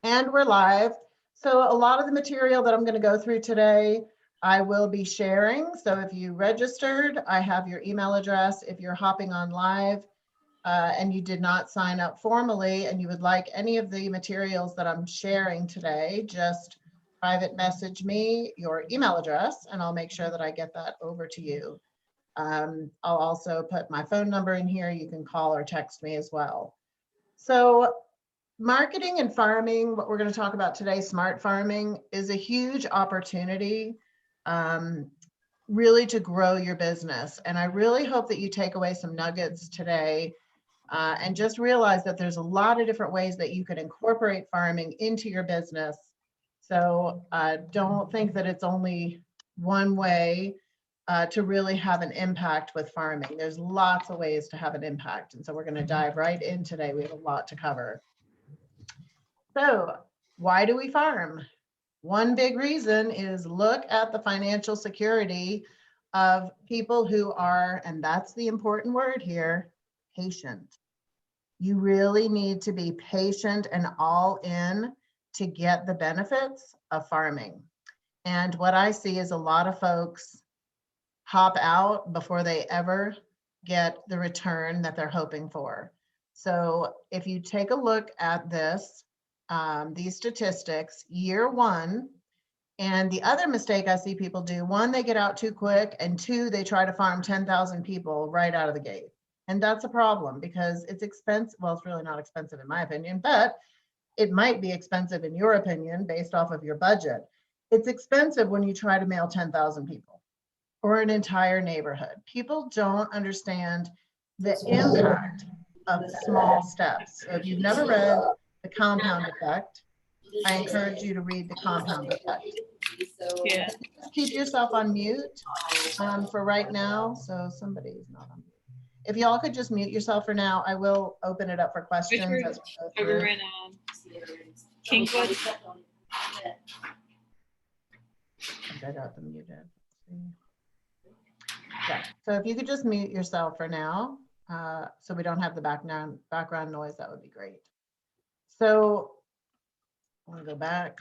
And we're live. So a lot of the material that I'm going to go through today, I will be sharing. So if you registered, I have your email address. If you're hopping on live and you did not sign up formally and you would like any of the materials that I'm sharing today, just private message me your email address and I'll make sure that I get that over to you. I'll also put my phone number in here. You can call or text me as well. So marketing and farming, what we're going to talk about today, smart farming, is a huge opportunity um, really to grow your business. And I really hope that you take away some nuggets today and just realize that there's a lot of different ways that you can incorporate farming into your business. So don't think that it's only one way to really have an impact with farming. There's lots of ways to have an impact. And so we're going to dive right in today. We have a lot to cover. So why do we farm? One big reason is look at the financial security of people who are, and that's the important word here, patient. You really need to be patient and all in to get the benefits of farming. And what I see is a lot of folks hop out before they ever get the return that they're hoping for. So if you take a look at this, these statistics, year one, and the other mistake I see people do, one, they get out too quick, and two, they try to farm 10,000 people right out of the gate. And that's a problem because it's expensive. Well, it's really not expensive in my opinion, but it might be expensive in your opinion based off of your budget. It's expensive when you try to mail 10,000 people or an entire neighborhood. People don't understand the impact of small steps. So if you've never read The Compound Effect, I encourage you to read The Compound Effect. Yeah. Just keep yourself on mute for right now. So somebody's not on mute. If y'all could just mute yourself for now, I will open it up for questions as we go through. Over in Kingwood. I think I got them muted. Yeah, so if you could just mute yourself for now, so we don't have the background noise, that would be great. So I want to go back.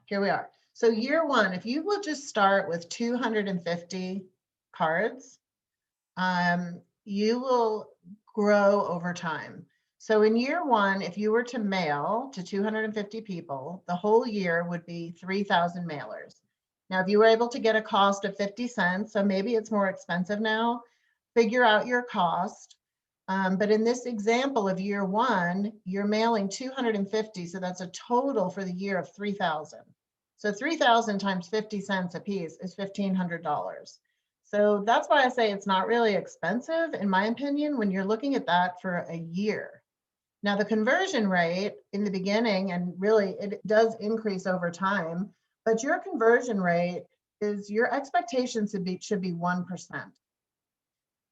Here we are. So year one, if you will just start with 250 cards, you will grow over time. So in year one, if you were to mail to 250 people, the whole year would be 3,000 mailers. Now, if you were able to get a cost of 50 cents, so maybe it's more expensive now, figure out your cost. But in this example of year one, you're mailing 250, so that's a total for the year of 3,000. So 3,000 times 50 cents a piece is $1,500. So that's why I say it's not really expensive, in my opinion, when you're looking at that for a year. Now, the conversion rate in the beginning, and really it does increase over time, but your conversion rate is, your expectations should be 1%.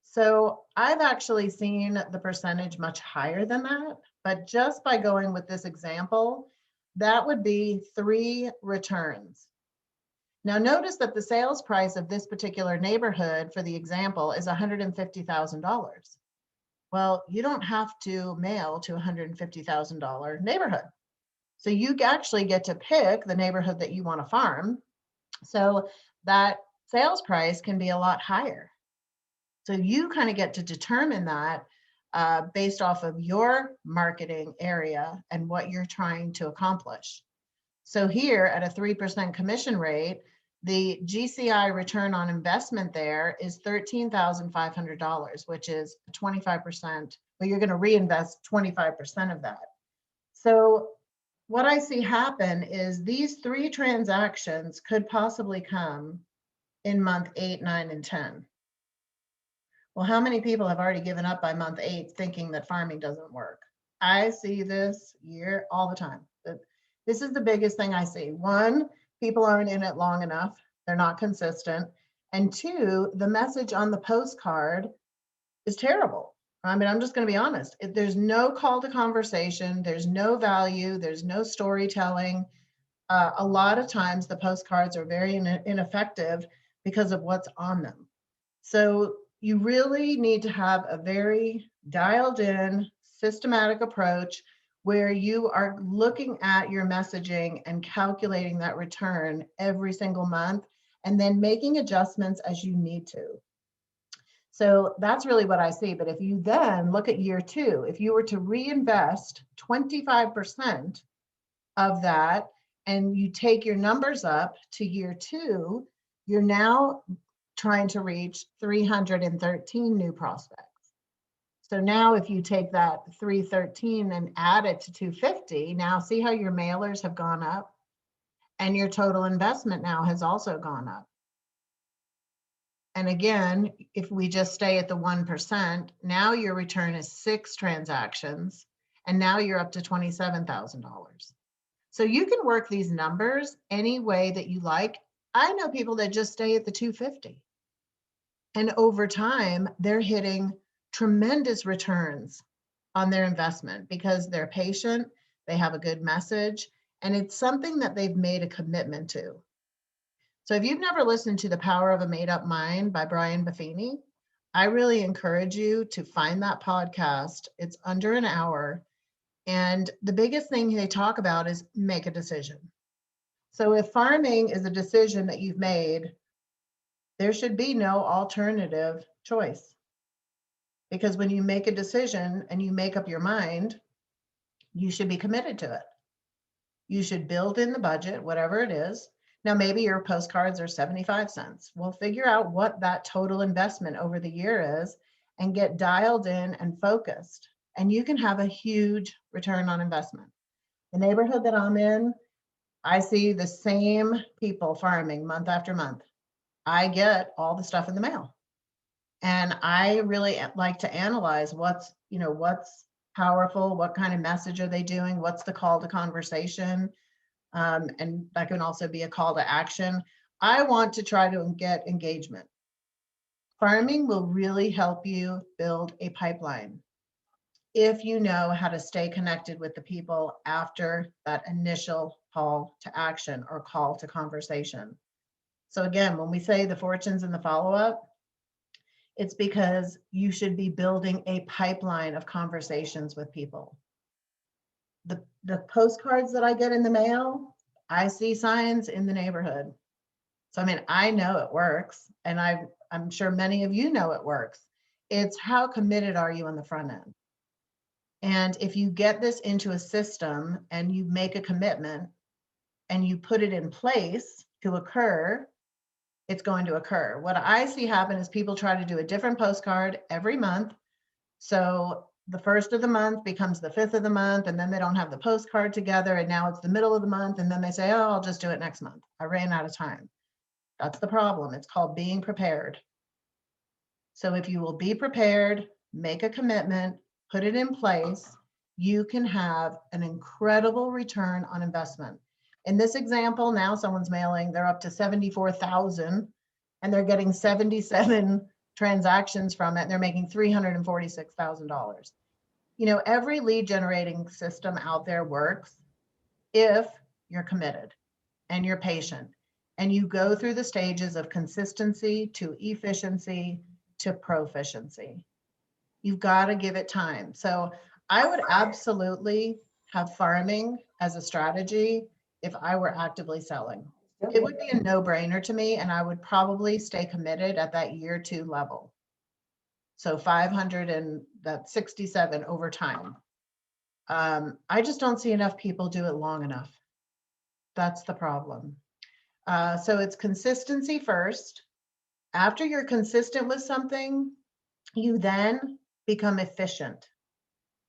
So I've actually seen the percentage much higher than that, but just by going with this example, that would be 3 returns. Now notice that the sales price of this particular neighborhood for the example is $150,000. Well, you don't have to mail to a $150,000 neighborhood. So you actually get to pick the neighborhood that you want to farm. So that sales price can be a lot higher. So you kind of get to determine that based off of your marketing area and what you're trying to accomplish. So here at a 3% commission rate, the GCI return on investment there is $13,500, which is 25%, but you're going to reinvest 25% of that. So what I see happen is these 3 transactions could possibly come in month 8, 9, and 10. Well, how many people have already given up by month 8 thinking that farming doesn't work? I see this year all the time. This is the biggest thing I see. 1, people aren't in it long enough. They're not consistent. And 2, the message on the postcard is terrible. I mean, I'm just going to be honest. There's no call to conversation. There's no value. There's no storytelling. A lot of times the postcards are very ineffective because of what's on them. So you really need to have a very dialed in, systematic approach where you are looking at your messaging and calculating that return every single month and then making adjustments as you need to. So that's really what I see. But if you then look at year 2, if you were to reinvest 25% of that and you take your numbers up to year 2, you're now trying to reach 313 new prospects. So now if you take that 313 and add it to 250, now see how your mailers have gone up and your total investment now has also gone up. And again, if we just stay at the 1%, now your return is 6 transactions and now you're up to $27,000. So you can work these numbers any way that you like. I know people that just stay at the 250. And over time, they're hitting tremendous returns on their investment because they're patient, they have a good message, and it's something that they've made a commitment to. So if you've never listened to The Power of a Made Up Mind by Brian Buffini, I really encourage you to find that podcast. It's under an hour. And the biggest thing they talk about is make a decision. So if farming is a decision that you've made, there should be no alternative choice. Because when you make a decision and you make up your mind, you should be committed to it. You should build in the budget, whatever it is. Now, maybe your postcards are 75 cents. Well, figure out what that total investment over the year is and get dialed in and focused. And you can have a huge return on investment. The neighborhood that I'm in, I see the same people farming month after month. I get all the stuff in the mail. And I really like to analyze what's powerful, what kind of message are they doing, what's the call to conversation, and that can also be a call to action. I want to try to get engagement. Farming will really help you build a pipeline if you know how to stay connected with the people after that initial call to action or call to conversation. So again, when we say the fortunes and the follow-up, it's because you should be building a pipeline of conversations with people. The postcards that I get in the mail, I see signs in the neighborhood. So, I mean, I know it works, and I'm sure many of you know it works. It's how committed are you on the front end? And if you get this into a system and you make a commitment and you put it in place to occur, it's going to occur. What I see happen is people try to do a different postcard every month. So the first of the month becomes the 5th of the month, and then they don't have the postcard together, and now it's the middle of the month, and then they say, oh, I'll just do it next month. I ran out of time. That's the problem. It's called being prepared. So if you will be prepared, make a commitment, put it in place, you can have an incredible return on investment. In this example, now someone's mailing, they're up to 74,000 and they're getting 77 transactions from it. And they're making $346,000. You know, every lead generating system out there works if you're committed and you're patient and you go through the stages of consistency to efficiency to proficiency. You've got to give it time. So I would absolutely have farming as a strategy if I were actively selling. It would be a no-brainer to me, and I would probably stay committed at that year 2 level. So 500 and that 67 over time. I just don't see enough people do it long enough. That's the problem. So it's consistency first. After you're consistent with something, you then become efficient.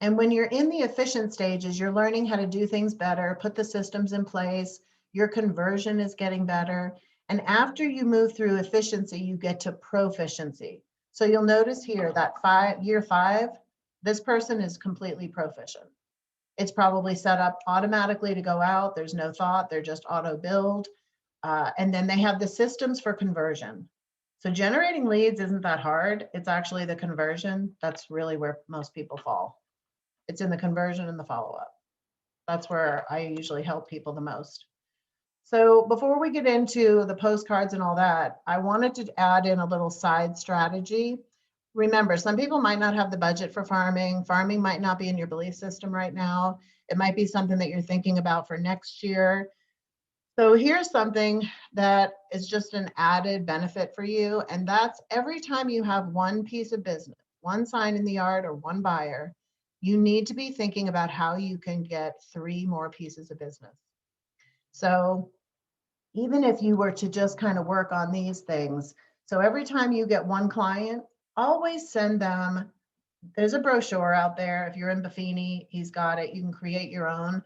And when you're in the efficient stages, you're learning how to do things better, put the systems in place, your conversion is getting better. And after you move through efficiency, you get to proficiency. So you'll notice here that year 5, this person is completely proficient. It's probably set up automatically to go out. There's no thought, they're just auto build. And then they have the systems for conversion. So generating leads isn't that hard. It's actually the conversion. That's really where most people fall. It's in the conversion and the follow-up. That's where I usually help people the most. So before we get into the postcards and all that, I wanted to add in a little side strategy. Remember, some people might not have the budget for farming. Farming might not be in your belief system right now. It might be something that you're thinking about for next year. So here's something that is just an added benefit for you. And that's every time you have one piece of business, one sign in the yard or one buyer, you need to be thinking about how you can get 3 more pieces of business. So even if you were to just kind of work on these things, so every time you get one client, always send them, there's a brochure out there. If you're in Buffini, he's got it. You can create your own,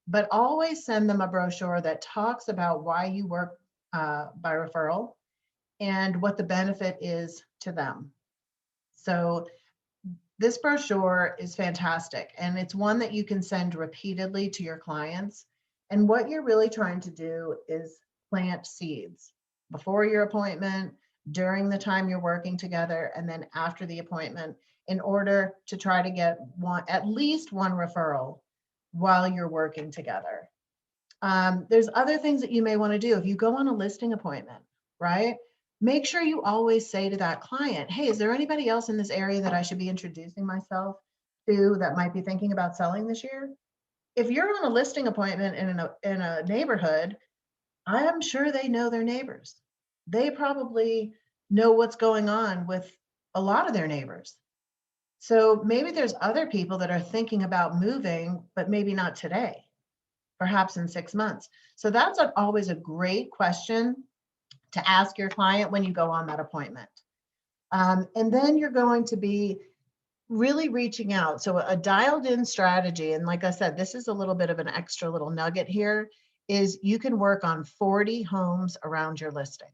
but always send them a brochure that talks about why you work by referral and what the benefit is to them. So this brochure is fantastic, and it's one that you can send repeatedly to your clients. And what you're really trying to do is plant seeds before your appointment, during the time you're working together, and then after the appointment, in order to try to get at least one referral while you're working together. There's other things that you may want to do. If you go on a listing appointment, right? Make sure you always say to that client, hey, is there anybody else in this area that I should be introducing myself to that might be thinking about selling this year? If you're on a listing appointment in a neighborhood, I am sure they know their neighbors. They probably know what's going on with a lot of their neighbors. So maybe there's other people that are thinking about moving, but maybe not today, perhaps in 6 months. So that's always a great question to ask your client when you go on that appointment. And then you're going to be really reaching out. So a dialed in strategy, and like I said, this is a little bit of an extra little nugget here, is you can work on 40 homes around your listing.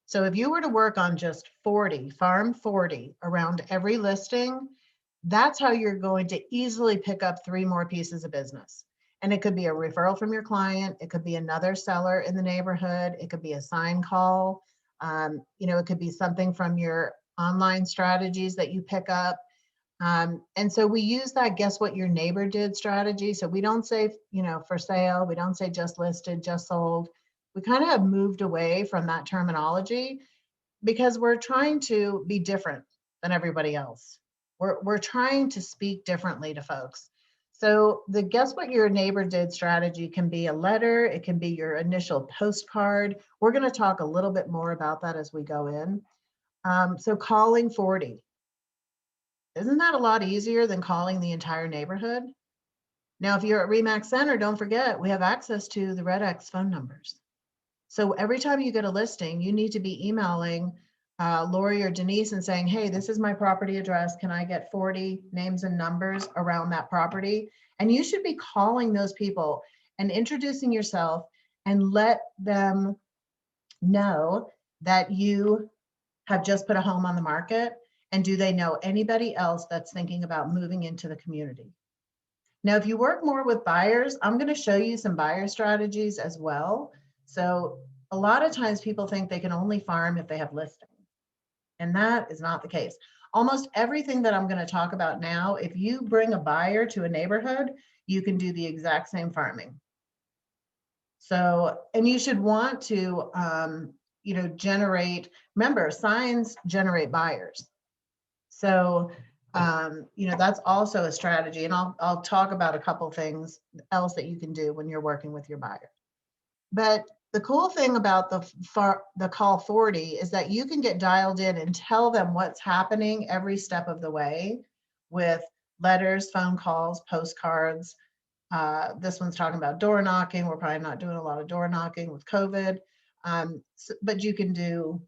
So if you were to work on just 40, farm 40 around every listing, that's how you're going to easily pick up 3 more pieces of business. And it could be a referral from your client. It could be another seller in the neighborhood. It could be a sign call. It could be something from your online strategies that you pick up. And so we use that guess what your neighbor did strategy. So we don't say, for sale. We don't say just listed, just sold. We kind of have moved away from that terminology because we're trying to be different than everybody else. We're trying to speak differently to folks. So the guess what your neighbor did strategy can be a letter. It can be your initial postcard. We're going to talk a little bit more about that as we go in. So calling 40. Isn't that a lot easier than calling the entire neighborhood? Now, if you're at RE/MAX Center, don't forget, we have access to the Red X phone numbers. So every time you get a listing, you need to be emailing Lori or Denise and saying, hey, this is my property address. Can I get 40 names and numbers around that property? And you should be calling those people and introducing yourself and let them know that you have just put a home on the market. And do they know anybody else that's thinking about moving into the community? Now, if you work more with buyers, I'm going to show you some buyer strategies as well. So a lot of times people think they can only farm if they have listings, and that is not the case. Almost everything that I'm going to talk about now, if you bring a buyer to a neighborhood, you can do the exact same farming. So, and you should want to, generate, remember, signs generate buyers. So, that's also a strategy. And I'll talk about a couple things else that you can do when you're working with your buyer. But the cool thing about the call 40 is that you can get dialed in and tell them what's happening every step of the way with letters, phone calls, postcards. This one's talking about door knocking. We're probably not doing a lot of door knocking with COVID, but you can do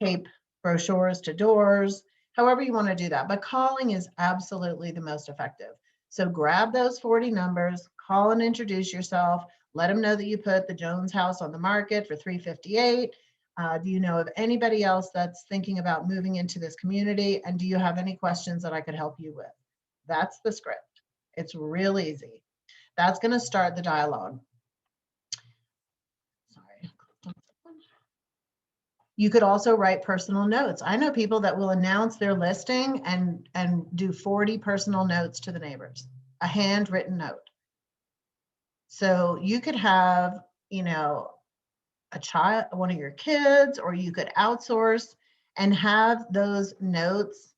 tape brochures to doors, however you want to do that. But calling is absolutely the most effective. So grab those 40 numbers, call and introduce yourself. Let them know that you put the Jones house on the market for $358. Do you know of anybody else that's thinking about moving into this community? And do you have any questions that I could help you with? That's the script. It's real easy. That's going to start the dialogue. Sorry. You could also write personal notes. I know people that will announce their listing and do 40 personal notes to the neighbors, a handwritten note. So you could have, a child, one of your kids, or you could outsource and have those notes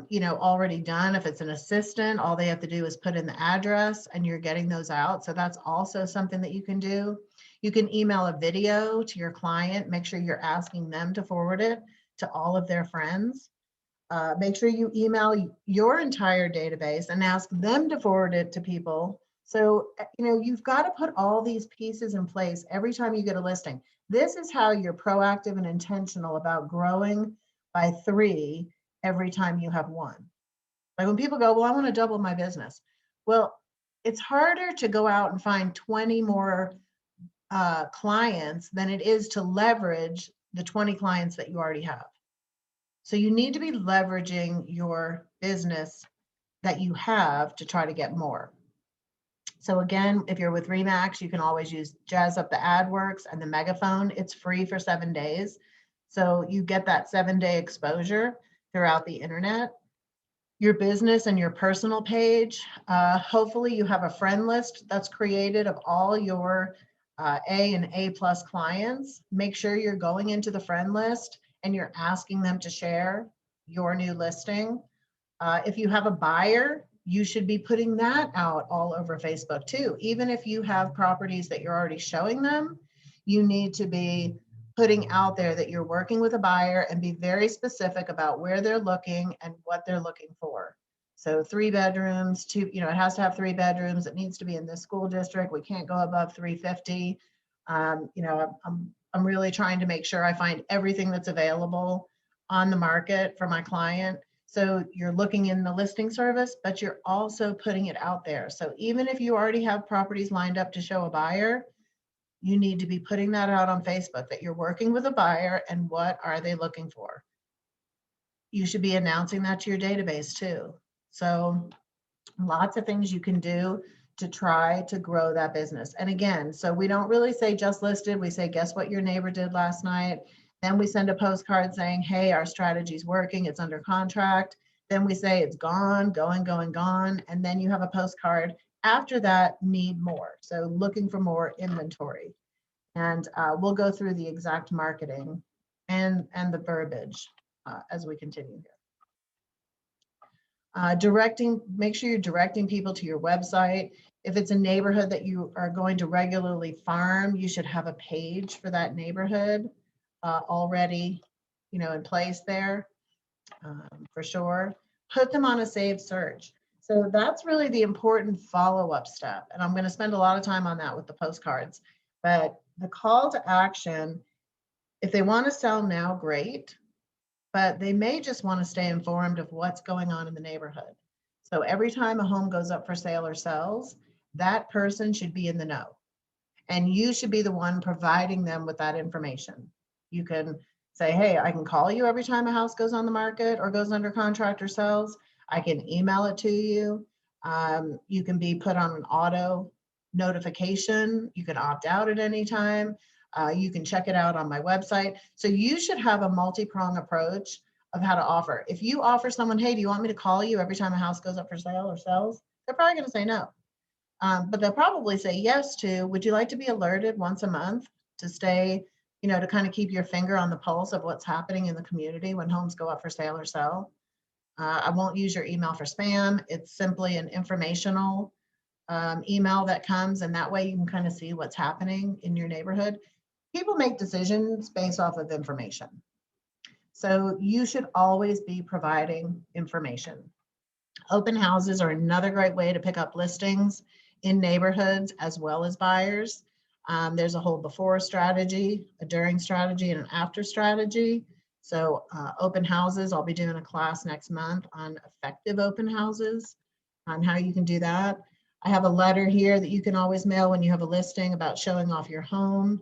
you know, already done. If it's an assistant, all they have to do is put in the address and you're getting those out. So that's also something that you can do. You can email a video to your client, make sure you're asking them to forward it to all of their friends. Make sure you email your entire database and ask them to forward it to people. So, you know, you've got to put all these pieces in place every time you get a listing. This is how you're proactive and intentional about growing by 3 every time you have 1. Like when people go, well, I want to double my business. Well, it's harder to go out and find 20 more clients than it is to leverage the 20 clients that you already have. So you need to be leveraging your business that you have to try to get more. So again, if you're with Remax, you can always use Jazz Up the AdWorks and the Megaphone. It's free for 7 days. So you get that 7-day exposure throughout the internet. Your business and your personal page, hopefully you have a friend list that's created of all your A and A+ clients. Make sure you're going into the friend list and you're asking them to share your new listing. If you have a buyer, you should be putting that out all over Facebook too. Even if you have properties that you're already showing them, you need to be putting out there that you're working with a buyer and be very specific about where they're looking and what they're looking for. So 3 bedrooms, 2, you know, it has to have 3 bedrooms. It needs to be in this school district. We can't go above 350. You know, I'm really trying to make sure I find everything that's available on the market for my client. So you're looking in the listing service, but you're also putting it out there. So even if you already have properties lined up to show a buyer, you need to be putting that out on Facebook that you're working with a buyer and what are they looking for. You should be announcing that to your database too. So lots of things you can do to try to grow that business. And again, so we don't really say just listed, we say, guess what your neighbor did last night? Then we send a postcard saying, hey, our strategy's working, it's under contract. Then we say it's gone, going, going, gone. And then you have a postcard after that, need more. So looking for more inventory. And we'll go through the exact marketing and the verbiage as we continue here. Make sure you're directing people to your website. If it's a neighborhood that you are going to regularly farm, you should have a page for that neighborhood already, you know, in place there for sure. Put them on a saved search. So that's really the important follow-up step. And I'm going to spend a lot of time on that with the postcards. But the call to action, if they want to sell now, great. But they may just want to stay informed of what's going on in the neighborhood. So every time a home goes up for sale or sells, that person should be in the know. And you should be the one providing them with that information. You can say, hey, I can call you every time a house goes on the market or goes under contract or sells. I can email it to you. You can be put on an auto notification. You can opt out at any time. You can check it out on my website. So you should have a multi-pronged approach of how to offer. If you offer someone, hey, do you want me to call you every time a house goes up for sale or sells? They're probably going to say no. But they'll probably say yes to, would you like to be alerted once a month to stay, you know, to kind of keep your finger on the pulse of what's happening in the community when homes go up for sale or sell? I won't use your email for spam. It's simply an informational email that comes, and that way you can kind of see what's happening in your neighborhood. People make decisions based off of information. So you should always be providing information. Open houses are another great way to pick up listings in neighborhoods as well as buyers. There's a whole before strategy, a during strategy, and an after strategy. So open houses, I'll be doing a class next month on effective open houses, on how you can do that. I have a letter here that you can always mail when you have a listing about showing off your home.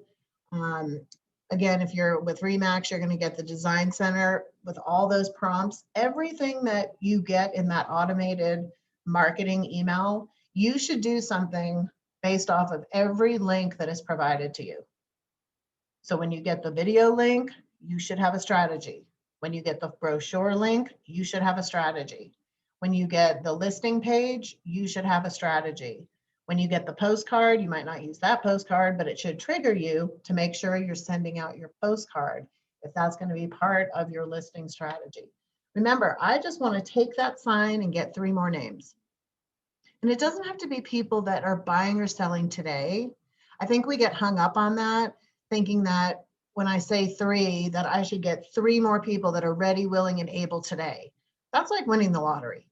Again, if you're with Remax, you're going to get the design center with all those prompts. Everything that you get in that automated marketing email, you should do something based off of every link that is provided to you. So when you get the video link, you should have a strategy. When you get the brochure link, you should have a strategy. When you get the listing page, you should have a strategy. When you get the postcard, you might not use that postcard, but it should trigger you to make sure you're sending out your postcard if that's going to be part of your listing strategy. Remember, I just want to take that sign and get 3 more names. And it doesn't have to be people that are buying or selling today. I think we get hung up on that, thinking that when I say 3, that I should get 3 more people that are ready, willing, and able today. That's like winning the lottery.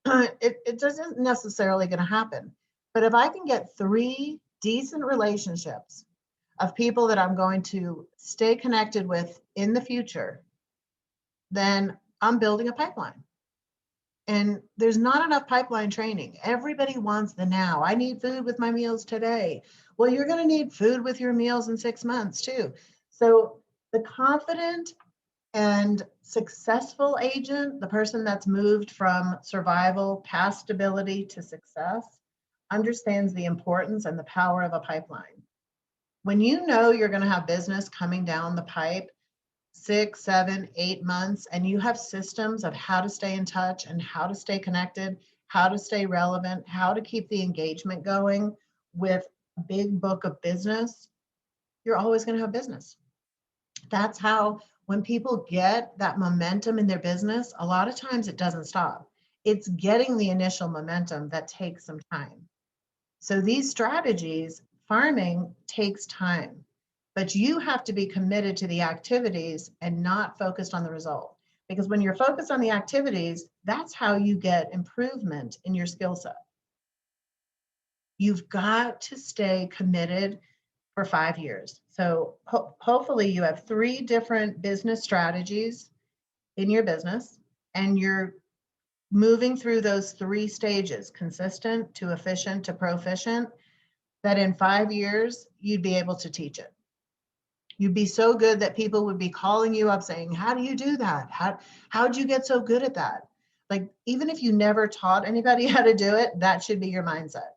It doesn't necessarily going to happen. But if I can get 3 decent relationships of people that I'm going to stay connected with in the future, then I'm building a pipeline. And there's not enough pipeline training. Everybody wants the now. I need food with my meals today. Well, you're going to need food with your meals in 6 months too. So the confident and successful agent, the person that's moved from survival past stability to success, understands the importance and the power of a pipeline. When you know you're going to have business coming down the pipe 6, 7, 8 months, and you have systems of how to stay in touch and how to stay connected, how to stay relevant, how to keep the engagement going with a big book of business, you're always going to have business. That's how, when people get that momentum in their business, a lot of times it doesn't stop. It's getting the initial momentum that takes some time. So these strategies, farming takes time, but you have to be committed to the activities and not focused on the result. Because when you're focused on the activities, that's how you get improvement in your skill set. You've got to stay committed for 5 years. So hopefully you have 3 different business strategies in your business, and you're moving through those 3 stages, consistent to efficient to proficient, that in 5 years, you'd be able to teach it. You'd be so good that people would be calling you up saying, how do you do that? How'd you get so good at that? Like, even if you never taught anybody how to do it, that should be your mindset.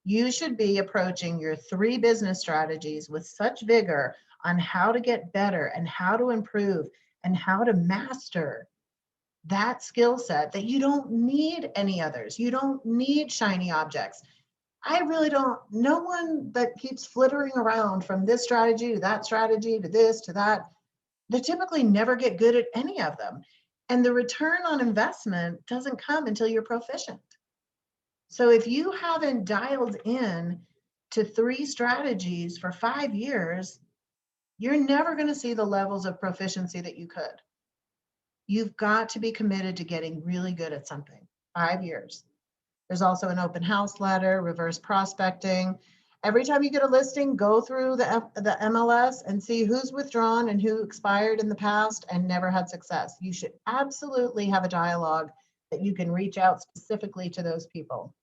You should be approaching your 3 business strategies with such vigor on how to get better and how to improve and how to master that skill set, that you don't need any others. You don't need shiny objects. I really don't, no one that keeps flittering around from this strategy to that strategy to this to that, they typically never get good at any of them. And the return on investment doesn't come until you're proficient. So if you haven't dialed in to 3 strategies for 5 years, you're never going to see the levels of proficiency that you could. You've got to be committed to getting really good at something. 5 years. There's also an open house letter, reverse prospecting. Every time you get a listing, go through the MLS and see who's withdrawn and who expired in the past and never had success. You should absolutely have a dialogue that you can reach out specifically to those people.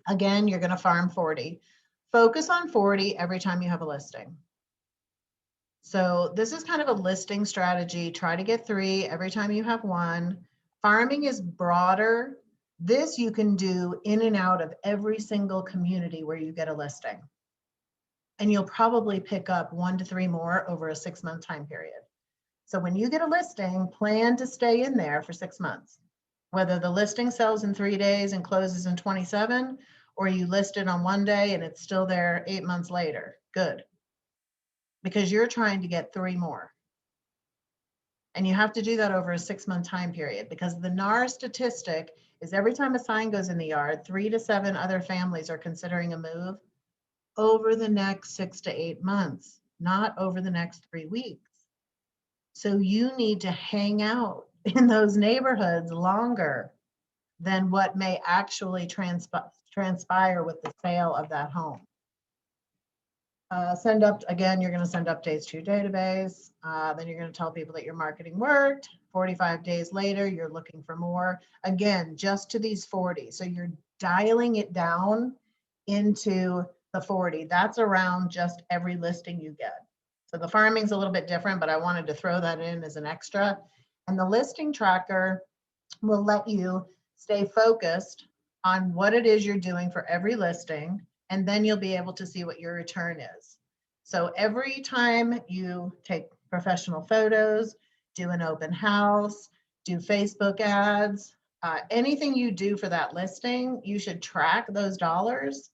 Again, you're going to farm 40. Focus on 40 every time you have a listing. So this is kind of a listing strategy. Try to get 3 every time you have 1. Farming is broader. This you can do in and out of every single community where you get a listing. And you'll probably pick up 1 to 3 more over a 6-month time period. So when you get a listing, plan to stay in there for 6 months. Whether the listing sells in 3 days and closes in 27, or you list it on 1 day and it's still there 8 months later, good. Because you're trying to get 3 more. And you have to do that over a 6-month time period, because the NAR statistic is every time a sign goes in the yard, 3 to 7 other families are considering a move over the next 6 to 8 months, not over the next 3 weeks. So you need to hang out in those neighborhoods longer than what may actually transpire with the sale of that home. Again, you're going to send updates to your database. Then you're going to tell people that your marketing worked. 45 days later, you're looking for more. Again, just to these 40. So you're dialing it down into the 40. That's around just every listing you get. So the farming's a little bit different, but I wanted to throw that in as an extra. And the listing tracker will let you stay focused on what it is you're doing for every listing, and then you'll be able to see what your return is. So every time you take professional photos, do an open house, do Facebook ads, anything you do for that listing, you should track those dollars,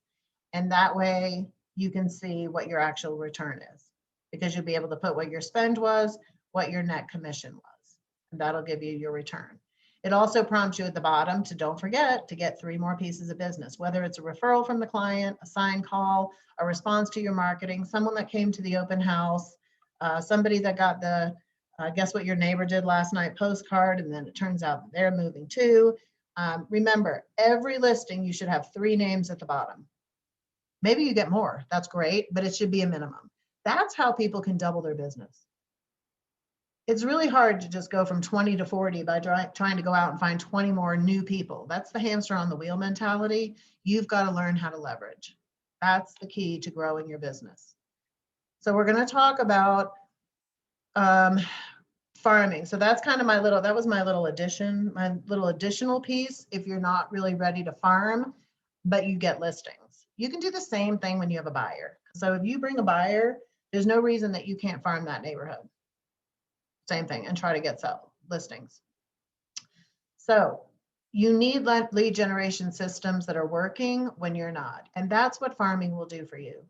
and that way you can see what your actual return is, because you'll be able to put what your spend was, what your net commission was, and that'll give you your return. It also prompts you at the bottom to don't forget to get 3 more pieces of business, whether it's a referral from the client, a sign call, a response to your marketing, someone that came to the open house, somebody that got the guess what your neighbor did last night postcard, and then it turns out that they're moving too. Remember, every listing you should have 3 names at the bottom. Maybe you get more, that's great, but it should be a minimum. That's how people can double their business. It's really hard to just go from 20 to 40 by trying to go out and find 20 more new people. That's the hamster on the wheel mentality. You've got to learn how to leverage. That's the key to growing your business. So we're going to talk about farming. So that's kind of that was my little additional piece. If you're not really ready to farm, but you get listings, you can do the same thing when you have a buyer. So if you bring a buyer, there's no reason that you can't farm that neighborhood. Same thing, and try to get listings. So you need lead generation systems that are working when you're not. And that's what farming will do for you.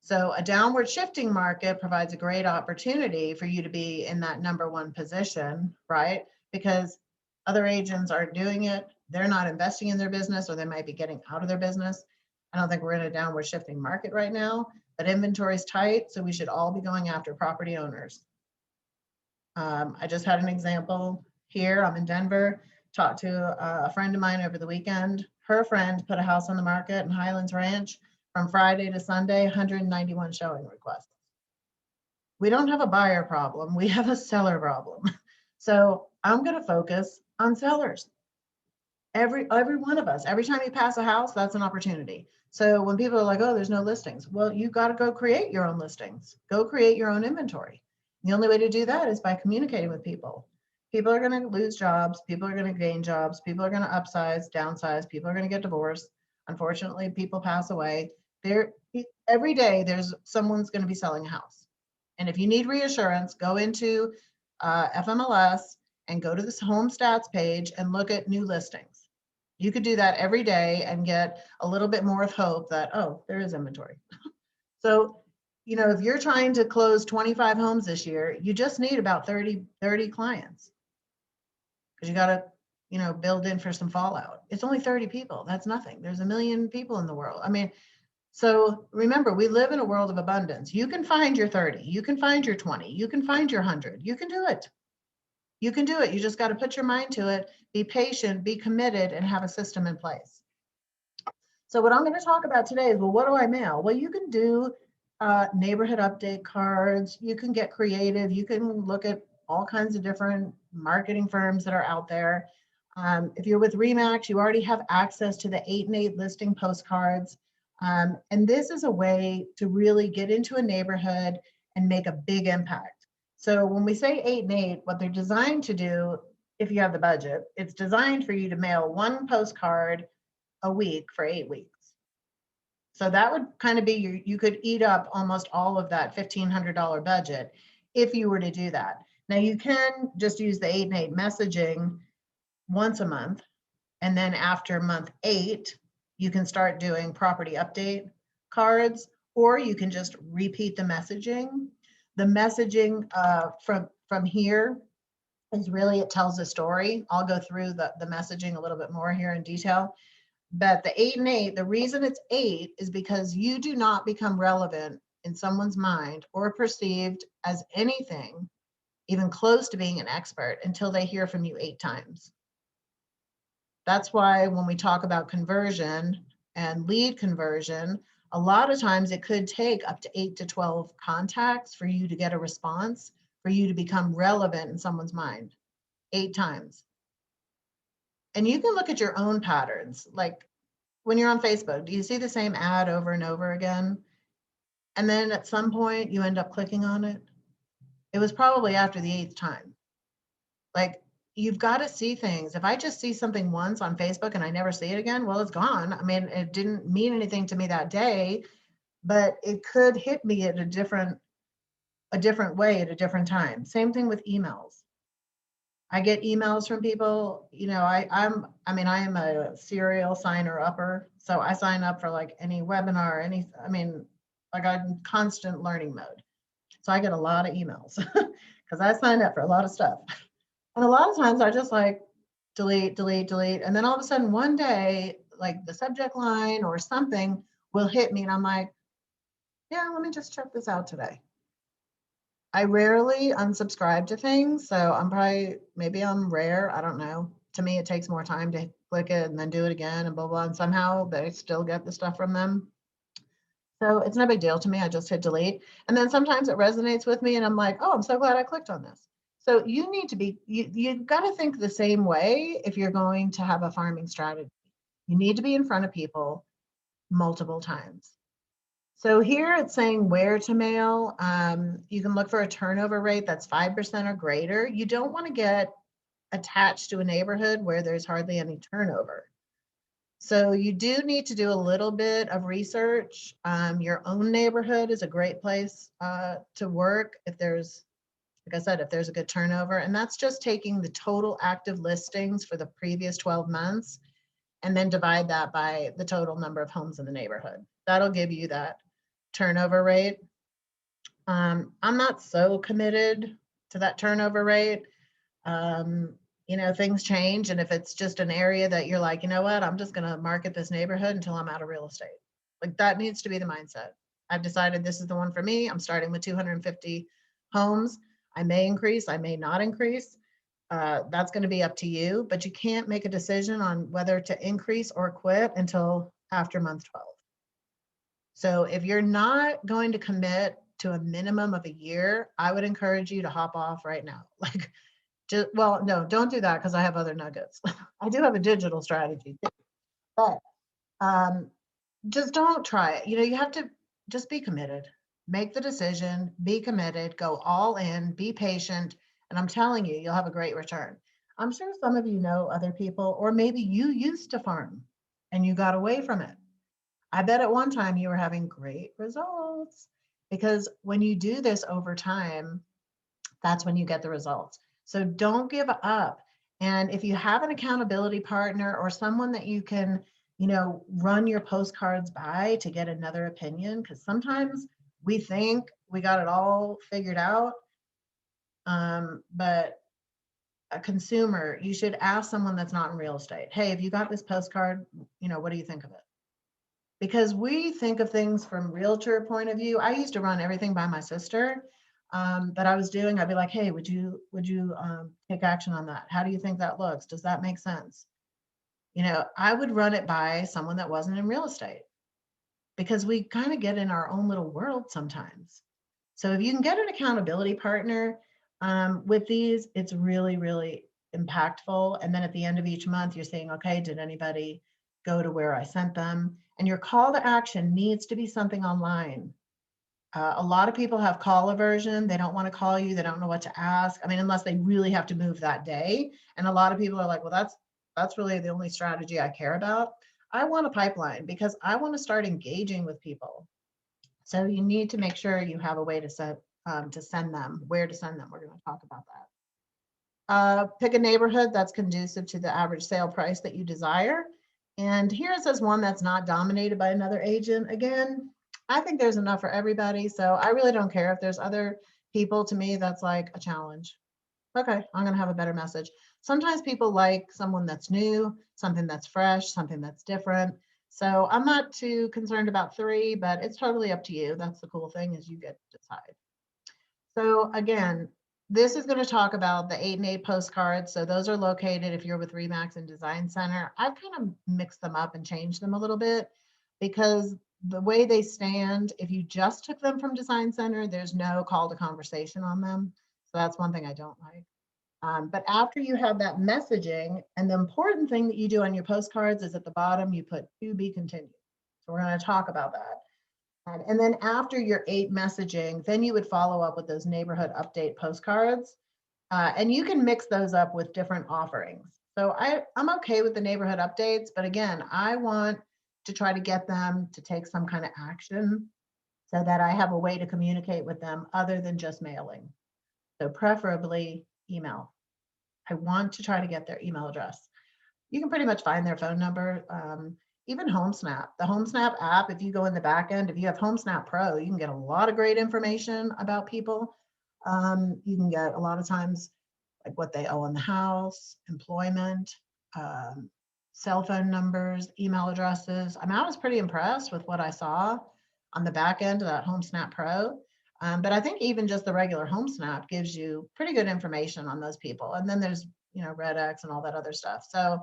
So a downward shifting market provides a great opportunity for you to be in that number 1 position, right? Because other agents aren't doing it. They're not investing in their business, or they might be getting out of their business. I don't think we're in a downward shifting market right now, but inventory is tight. So we should all be going after property owners. I just had an example here. I'm in Denver, talked to a friend of mine over the weekend. Her friend put a house on the market in Highlands Ranch from Friday to Sunday, 191 showing requests. We don't have a buyer problem. We have a seller problem. So I'm going to focus on sellers. Every one of us, every time you pass a house, that's an opportunity. So when people are like, oh, there's no listings. Well, you've got to go create your own listings. Go create your own inventory. The only way to do that is by communicating with people. People are going to lose jobs. People are going to gain jobs. People are going to upsize, downsize. People are going to get divorced. Unfortunately, people pass away. Every day, someone's going to be selling a house. And if you need reassurance, go into FMLS and go to this home stats page and look at new listings. You could do that every day and get a little bit more of hope that, oh, there is inventory. So, if you're trying to close 25 homes this year, you just need about 30 clients, because you got to, build in for some fallout. It's only 30 people. That's nothing. There's 1 million people in the world. I mean, so remember, we live in a world of abundance. You can find your 30, you can find your 20, you can find your 100. You can do it. You can do it. You just got to put your mind to it, be patient, be committed, and have a system in place. So what I'm going to talk about today is, well, what do I mail? Well, you can do neighborhood update cards. You can get creative. You can look at all kinds of different marketing firms that are out there. If you're with RE/MAX, you already have access to the 8 and 8 listing postcards. And this is a way to really get into a neighborhood and make a big impact. So when we say 8 and 8, what they're designed to do, if you have the budget, it's designed for you to mail 1 postcard a week for 8 weeks. So that would kind of be you could eat up almost all of that $1,500 budget if you were to do that. Now you can just use the 8 and 8 messaging once a month. And then after month 8, you can start doing property update cards, or you can just repeat the messaging. The messaging from here is really, it tells a story. I'll go through the messaging a little bit more here in detail. But the 8 and 8, the reason it's 8 is because you do not become relevant in someone's mind or perceived as anything, even close to being an expert, until they hear from you 8 times. That's why when we talk about conversion and lead conversion, a lot of times it could take up to 8 to 12 contacts for you to get a response, for you to become relevant in someone's mind 8 times. And you can look at your own patterns. Like when you're on Facebook, do you see the same ad over and over again? And then at some point you end up clicking on it. It was probably after the 8th time. Like, you've got to see things. If I just see something once on Facebook and I never see it again, well, it's gone. I mean, it didn't mean anything to me that day, but it could hit me at a different way at a different time. Same thing with emails. I get emails from people, I am a serial signer upper. So I sign up for like any webinar, like I'm in constant learning mode. So I get a lot of emails because I signed up for a lot of stuff. And a lot of times I just like, delete, delete, delete. And then all of a sudden one day, like the subject line or something will hit me and I'm like, yeah, let me just check this out today. I rarely unsubscribe to things, so maybe I'm rare, I don't know. To me, it takes more time to click it and then do it again and blah, blah, and somehow they still get the stuff from them. So it's no big deal to me, I just hit delete. And then sometimes it resonates with me and I'm like, oh, I'm so glad I clicked on this. So you need to be, you've got to think the same way if you're going to have a farming strategy. You need to be in front of people multiple times. So here it's saying where to mail. You can look for a turnover rate that's 5% or greater. You don't want to get attached to a neighborhood where there's hardly any turnover. So you do need to do a little bit of research. Your own neighborhood is a great place to work if there's, like I said, if there's a good turnover. And that's just taking the total active listings for the previous 12 months and then divide that by the total number of homes in the neighborhood. That'll give you that turnover rate. I'm not so committed to that turnover rate. Things change. And if it's just an area that you're like, you know what, I'm just going to market this neighborhood until I'm out of real estate. Like that needs to be the mindset. I've decided this is the one for me. I'm starting with 250 homes. I may increase, I may not increase. That's going to be up to you, but you can't make a decision on whether to increase or quit until after month 12. So if you're not going to commit to a minimum of a year, I would encourage you to hop off right now. No, don't do that because I have other nuggets. I do have a digital strategy, but just don't try it. You have to just be committed, make the decision, be committed, go all in, be patient. And I'm telling you, you'll have a great return. I'm sure some of you know other people, or maybe you used to farm and you got away from it. I bet at one time you were having great results because when you do this over time, that's when you get the results. So don't give up. And if you have an accountability partner or someone that you can, run your postcards by to get another opinion, because sometimes we think we got it all figured out. But a consumer, you should ask someone that's not in real estate. Hey, have you got this postcard? What do you think of it? Because we think of things from realtor point of view. I used to run everything by my sister that I was doing. I'd be like, hey, would you take action on that? How do you think that looks? Does that make sense? I would run it by someone that wasn't in real estate because we kind of get in our own little world sometimes. So if you can get an accountability partner with these, it's really, really impactful. And then at the end of each month, you're saying, okay, did anybody go to where I sent them? And your call to action needs to be something online. A lot of people have call aversion. They don't want to call you. They don't know what to ask. I mean, unless they really have to move that day. And a lot of people are like, well, that's really the only strategy I care about. I want a pipeline because I want to start engaging with people. So you need to make sure you have a way to send them, where to send them. We're going to talk about that. Pick a neighborhood that's conducive to the average sale price that you desire. And here it says one that's not dominated by another agent. Again, I think there's enough for everybody. So I really don't care if there's other people. To me, that's like a challenge. Okay, I'm going to have a better message. Sometimes people like someone that's new, something that's fresh, something that's different. So I'm not too concerned about 3, but it's totally up to you. That's the cool thing is you get to decide. So again, this is going to talk about the 8 and 8 postcards. So those are located if you're with Remax and Design Center. I've kind of mixed them up and changed them a little bit because the way they stand, if you just took them from Design Center, there's no call to conversation on them. So that's one thing I don't like. But after you have that messaging, and the important thing that you do on your postcards is at the bottom, you put to be continued. So we're going to talk about that. And then after your 8 messaging, then you would follow up with those neighborhood update postcards. And you can mix those up with different offerings. So I'm okay with the neighborhood updates, but again, I want to try to get them to take some kind of action so that I have a way to communicate with them other than just mailing. So preferably email. I want to try to get their email address. You can pretty much find their phone number. Even HomeSnap, the HomeSnap app, if you go in the back end, if you have HomeSnap Pro, you can get a lot of great information about people. You can get a lot of times like what they owe in the house, employment, cell phone numbers, email addresses. I mean, I was pretty impressed with what I saw on the back end of that HomeSnap Pro. But I think even just the regular HomeSnap gives you pretty good information on those people. And then there's, RedX and all that other stuff. So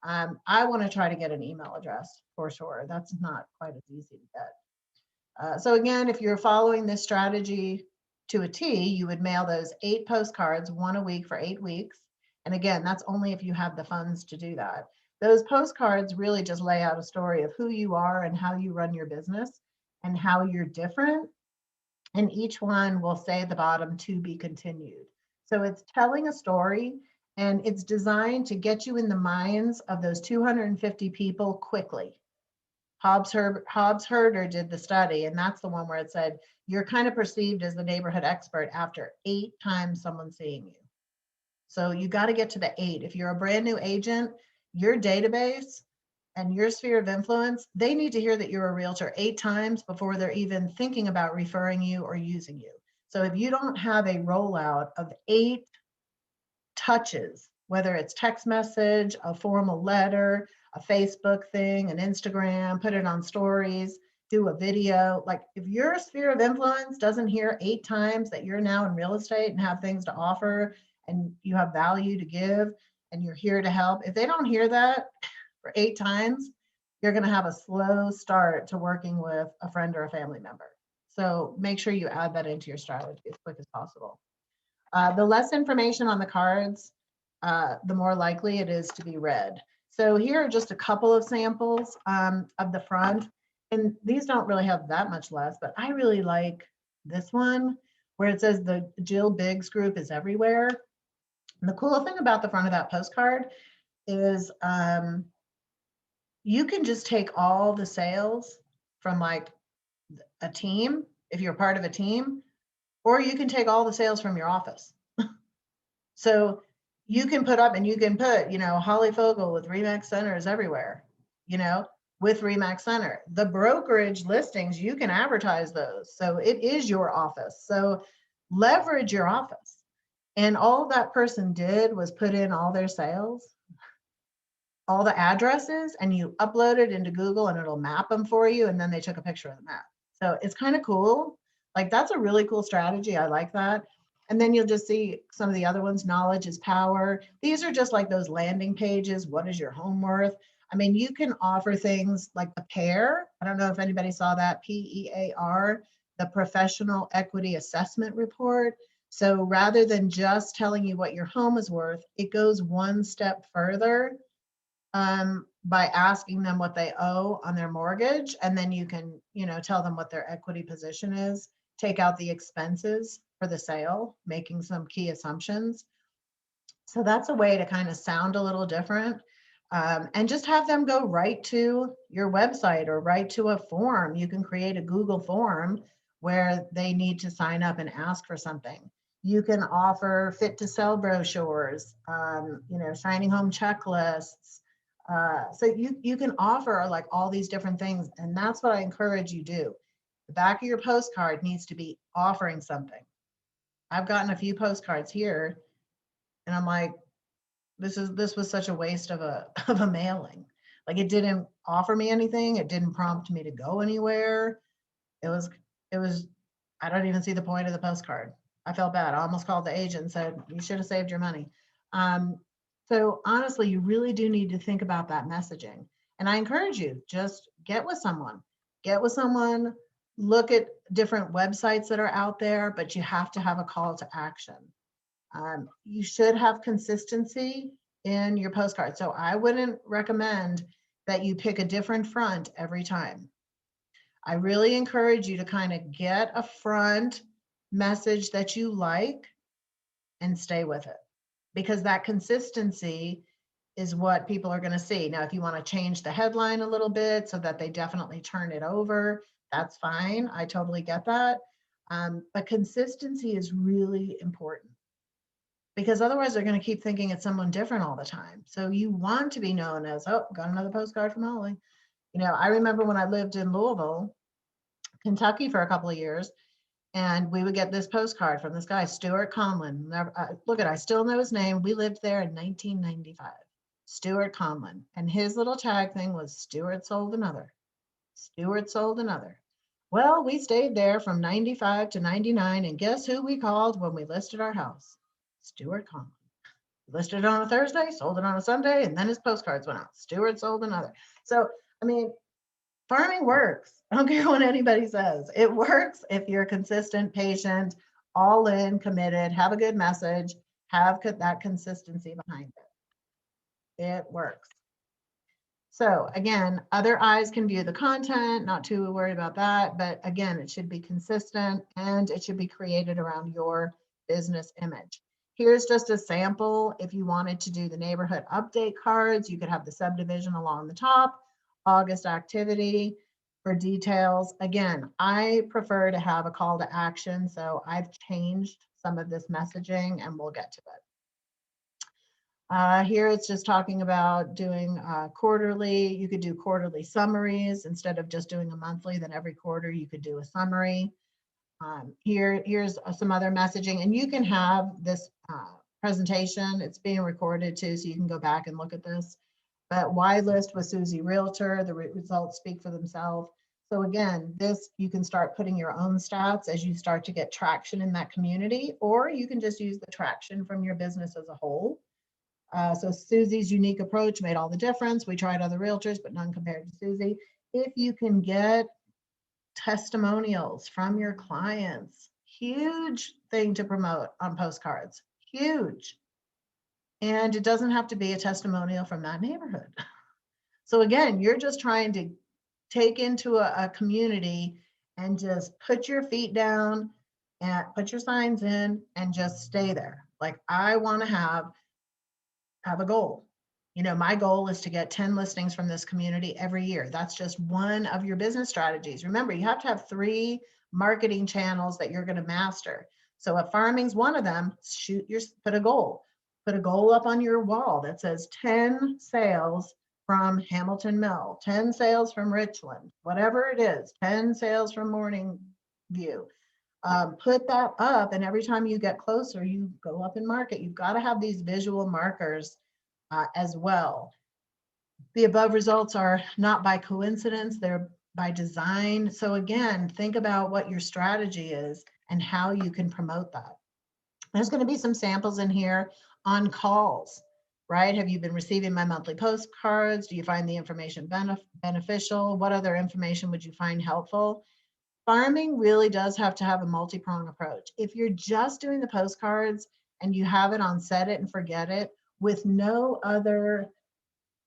I want to try to get an email address for sure. That's not quite as easy to get. So again, if you're following this strategy to a T, you would mail those 8 postcards, 1 a week for 8 weeks. And again, that's only if you have the funds to do that. Those postcards really just lay out a story of who you are and how you run your business and how you're different. And each one will say at the bottom, to be continued. So it's telling a story, and it's designed to get you in the minds of those 250 people quickly. Hobbs Herder did the study, and that's the one where it said, you're kind of perceived as the neighborhood expert after 8 times someone seeing you. So you got to get to the 8. If you're a brand new agent, your database and your sphere of influence, they need to hear that you're a realtor 8 times before they're even thinking about referring you or using you. So if you don't have a rollout of 8 touches, whether it's text message, a formal letter, a Facebook thing, an Instagram, put it on stories, do a video. Like if your sphere of influence doesn't hear 8 times that you're now in real estate and have things to offer and you have value to give and you're here to help, if they don't hear that for 8 times, you're going to have a slow start to working with a friend or a family member. So make sure you add that into your strategy as quick as possible. The less information on the cards, the more likely it is to be read. So here are just a couple of samples of the front. And these don't really have that much less, but I really like this one where it says the Jill Biggs Group is everywhere. And the cool thing about the front of that postcard is you can just take all the sales from like a team, if you're part of a team, or you can take all the sales from your office. So you can put up and you can put, Holly Fogel with Remax Centers everywhere, with Remax Center. The brokerage listings, you can advertise those. So it is your office. So leverage your office. And all that person did was put in all their sales, all the addresses, and you upload it into Google and it'll map them for you. And then they took a picture of the map. So it's kind of cool. Like that's a really cool strategy. I like that. And then you'll just see some of the other ones. Knowledge is power. These are just like those landing pages. What is your home worth? I mean, you can offer things like the PAIR. I don't know if anybody saw that, PEAR, the Professional Equity Assessment Report. So rather than just telling you what your home is worth, it goes one step further by asking them what they owe on their mortgage. And then you can, tell them what their equity position is, take out the expenses for the sale, making some key assumptions. So that's a way to kind of sound a little different. And just have them go right to your website or right to a form. You can create a Google form where they need to sign up and ask for something. You can offer fit to sell brochures, shining home checklists. So you can offer like all these different things. And that's what I encourage you do. The back of your postcard needs to be offering something. I've gotten a few postcards here and I'm like, this was such a waste of a mailing. Like it didn't offer me anything. It didn't prompt me to go anywhere. It was, I don't even see the point of the postcard. I felt bad. I almost called the agent and said, you should have saved your money. So honestly, you really do need to think about that messaging. And I encourage you, just get with someone, look at different websites that are out there, but you have to have a call to action. You should have consistency in your postcard. So I wouldn't recommend that you pick a different front every time. I really encourage you to kind of get a front message that you like and stay with it, because that consistency is what people are going to see. Now, if you want to change the headline a little bit so that they definitely turn it over, that's fine. I totally get that. But consistency is really important, because otherwise they're going to keep thinking it's someone different all the time. So you want to be known as, oh, got another postcard from Holly. I remember when I lived in Louisville, Kentucky for a couple of years, and we would get this postcard from this guy, Stuart Conlon. Look at, I still know his name. We lived there in 1995. Stuart Conlon. And his little tag thing was Stuart sold another. Stuart sold another. Well, we stayed there from 95 to 99, and guess who we called when we listed our house? Stuart Conlon. Listed it on a Thursday, sold it on a Sunday, and then his postcards went out. Stuart sold another. So, I mean, farming works. I don't care what anybody says. It works if you're consistent, patient, all in, committed, have a good message, have that consistency behind it. It works. So again, other eyes can view the content, not too worried about that. But again, it should be consistent and it should be created around your business image. Here's just a sample. If you wanted to do the neighborhood update cards, you could have the subdivision along the top, August activity for details. Again, I prefer to have a call to action. So I've changed some of this messaging and we'll get to it. Here it's just talking about doing quarterly. You could do quarterly summaries instead of just doing a monthly. Then every quarter you could do a summary. Here's some other messaging, and you can have this presentation. It's being recorded too, so you can go back and look at this. But why list with Susie Realtor? The results speak for themselves. So again, this, you can start putting your own stats as you start to get traction in that community, or you can just use the traction from your business as a whole. So Susie's unique approach made all the difference. We tried other realtors, but none compared to Susie. If you can get testimonials from your clients, huge thing to promote on postcards, huge. And it doesn't have to be a testimonial from that neighborhood. So again, you're just trying to take into a community and just put your feet down and put your signs in and just stay there. Like, I want to have a goal. You know, my goal is to get 10 listings from this community every year. That's just one of your business strategies. Remember, you have to have 3 marketing channels that you're going to master. So if farming's one of them, put a goal. Put a goal up on your wall that says 10 sales from Hamilton Mill, 10 sales from Richland, whatever it is, 10 sales from Morning View. Put that up, and every time you get closer, you go up in market. You've got to have these visual markers as well. The above results are not by coincidence, they're by design. So again, think about what your strategy is and how you can promote that. There's going to be some samples in here on calls, right? Have you been receiving my monthly postcards? Do you find the information beneficial? What other information would you find helpful? Farming really does have to have a multi-pronged approach. If you're just doing the postcards and you have it on set it and forget it with no other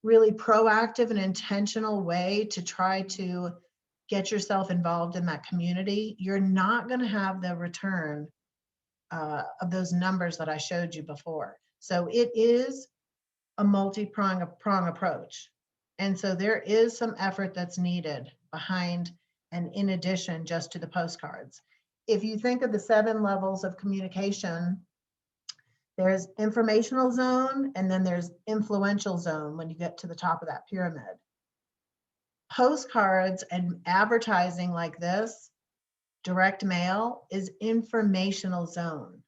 really proactive and intentional way to try to get yourself involved in that community, you're not going to have the return of those numbers that I showed you before. So it is a multi-pronged approach. And so there is some effort that's needed behind and in addition just to the postcards. If you think of the 7 levels of communication, there's informational zone, and then there's influential zone when you get to the top of that pyramid. Postcards and advertising like this, direct mail, is informational zone.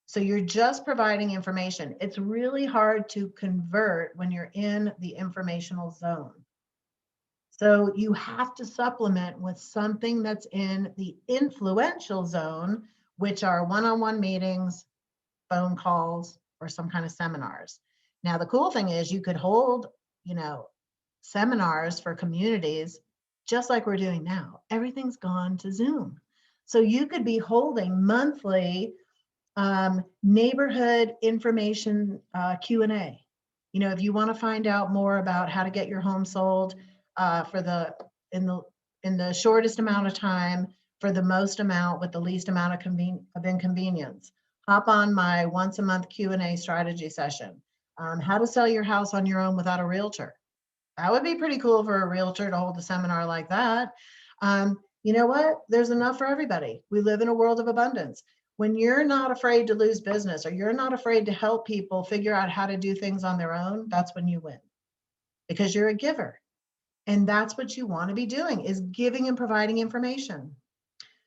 So you're just providing information. It's really hard to convert when you're in the informational zone. So you have to supplement with something that's in the influential zone, which are one-on-one meetings, phone calls, or some kind of seminars. Now, the cool thing is you could hold, seminars for communities just like we're doing now. Everything's gone to Zoom. So you could be holding monthly neighborhood information Q&A. If you want to find out more about how to get your home sold in the shortest amount of time for the most amount with the least amount of inconvenience, hop on my once a month Q&A strategy session. How to sell your house on your own without a realtor. That would be pretty cool for a realtor to hold a seminar like that. You know what? There's enough for everybody. We live in a world of abundance. When you're not afraid to lose business, or you're not afraid to help people figure out how to do things on their own, that's when you win, because you're a giver. And that's what you want to be doing, is giving and providing information.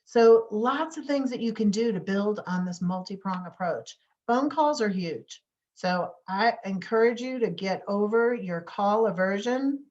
So lots of things that you can do to build on this multi-pronged approach. Phone calls are huge. So I encourage you to get over your call aversion.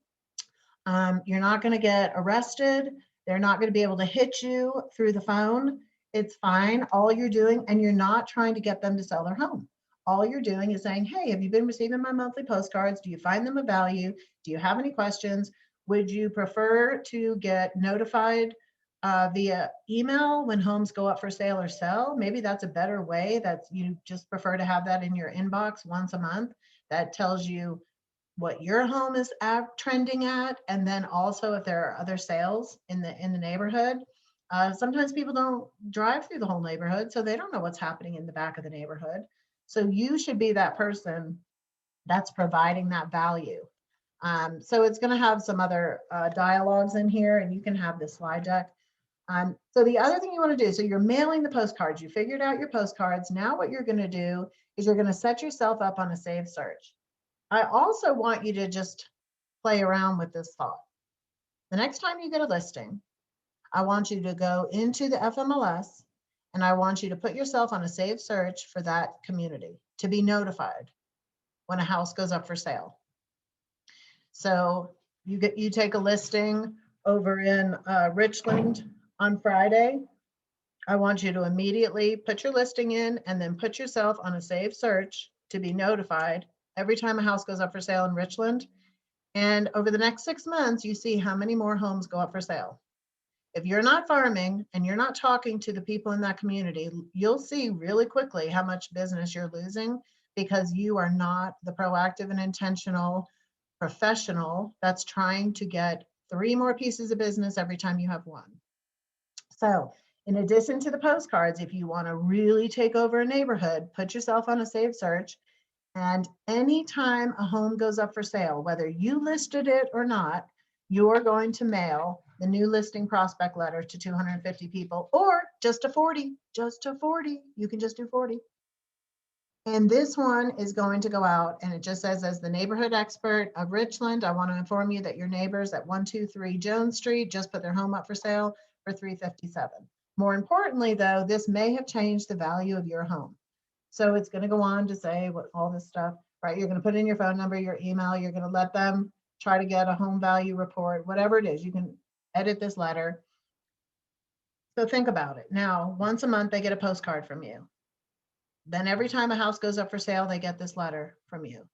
You're not going to get arrested. They're not going to be able to hit you through the phone. It's fine. All you're doing, and you're not trying to get them to sell their home. All you're doing is saying, hey, have you been receiving my monthly postcards? Do you find them of value? Do you have any questions? Would you prefer to get notified via email when homes go up for sale or sell? Maybe that's a better way. That's, you just prefer to have that in your inbox once a month. That tells you what your home is trending at, and then also if there are other sales in the neighborhood. Sometimes people don't drive through the whole neighborhood, so they don't know what's happening in the back of the neighborhood. So you should be that person that's providing that value. So it's going to have some other dialogues in here, and you can have this slide deck. So the other thing you want to do, so you're mailing the postcards, you figured out your postcards. Now what you're going to do is you're going to set yourself up on a saved search. I also want you to just play around with this thought. The next time you get a listing, I want you to go into the FMLS and I want you to put yourself on a saved search for that community to be notified when a house goes up for sale. So you take a listing over in Richland on Friday. I want you to immediately put your listing in and then put yourself on a saved search to be notified every time a house goes up for sale in Richland. And over the next 6 months, you see how many more homes go up for sale. If you're not farming and you're not talking to the people in that community, you'll see really quickly how much business you're losing because you are not the proactive and intentional professional that's trying to get 3 more pieces of business every time you have one. So in addition to the postcards, if you want to really take over a neighborhood, put yourself on a saved search. And anytime a home goes up for sale, whether you listed it or not, you're going to mail the new listing prospect letter to 250 people, or just to 40, You can just do 40. And this one is going to go out and it just says, as the neighborhood expert of Richland, I want to inform you that your neighbors at 123 Jones Street just put their home up for sale for $357. More importantly, though, this may have changed the value of your home. So it's going to go on to say what all this stuff, right? You're going to put in your phone number, your email, you're going to let them try to get a home value report, whatever it is, you can edit this letter. So think about it. Now, once a month, they get a postcard from you. Then every time a house goes up for sale, they get this letter from you.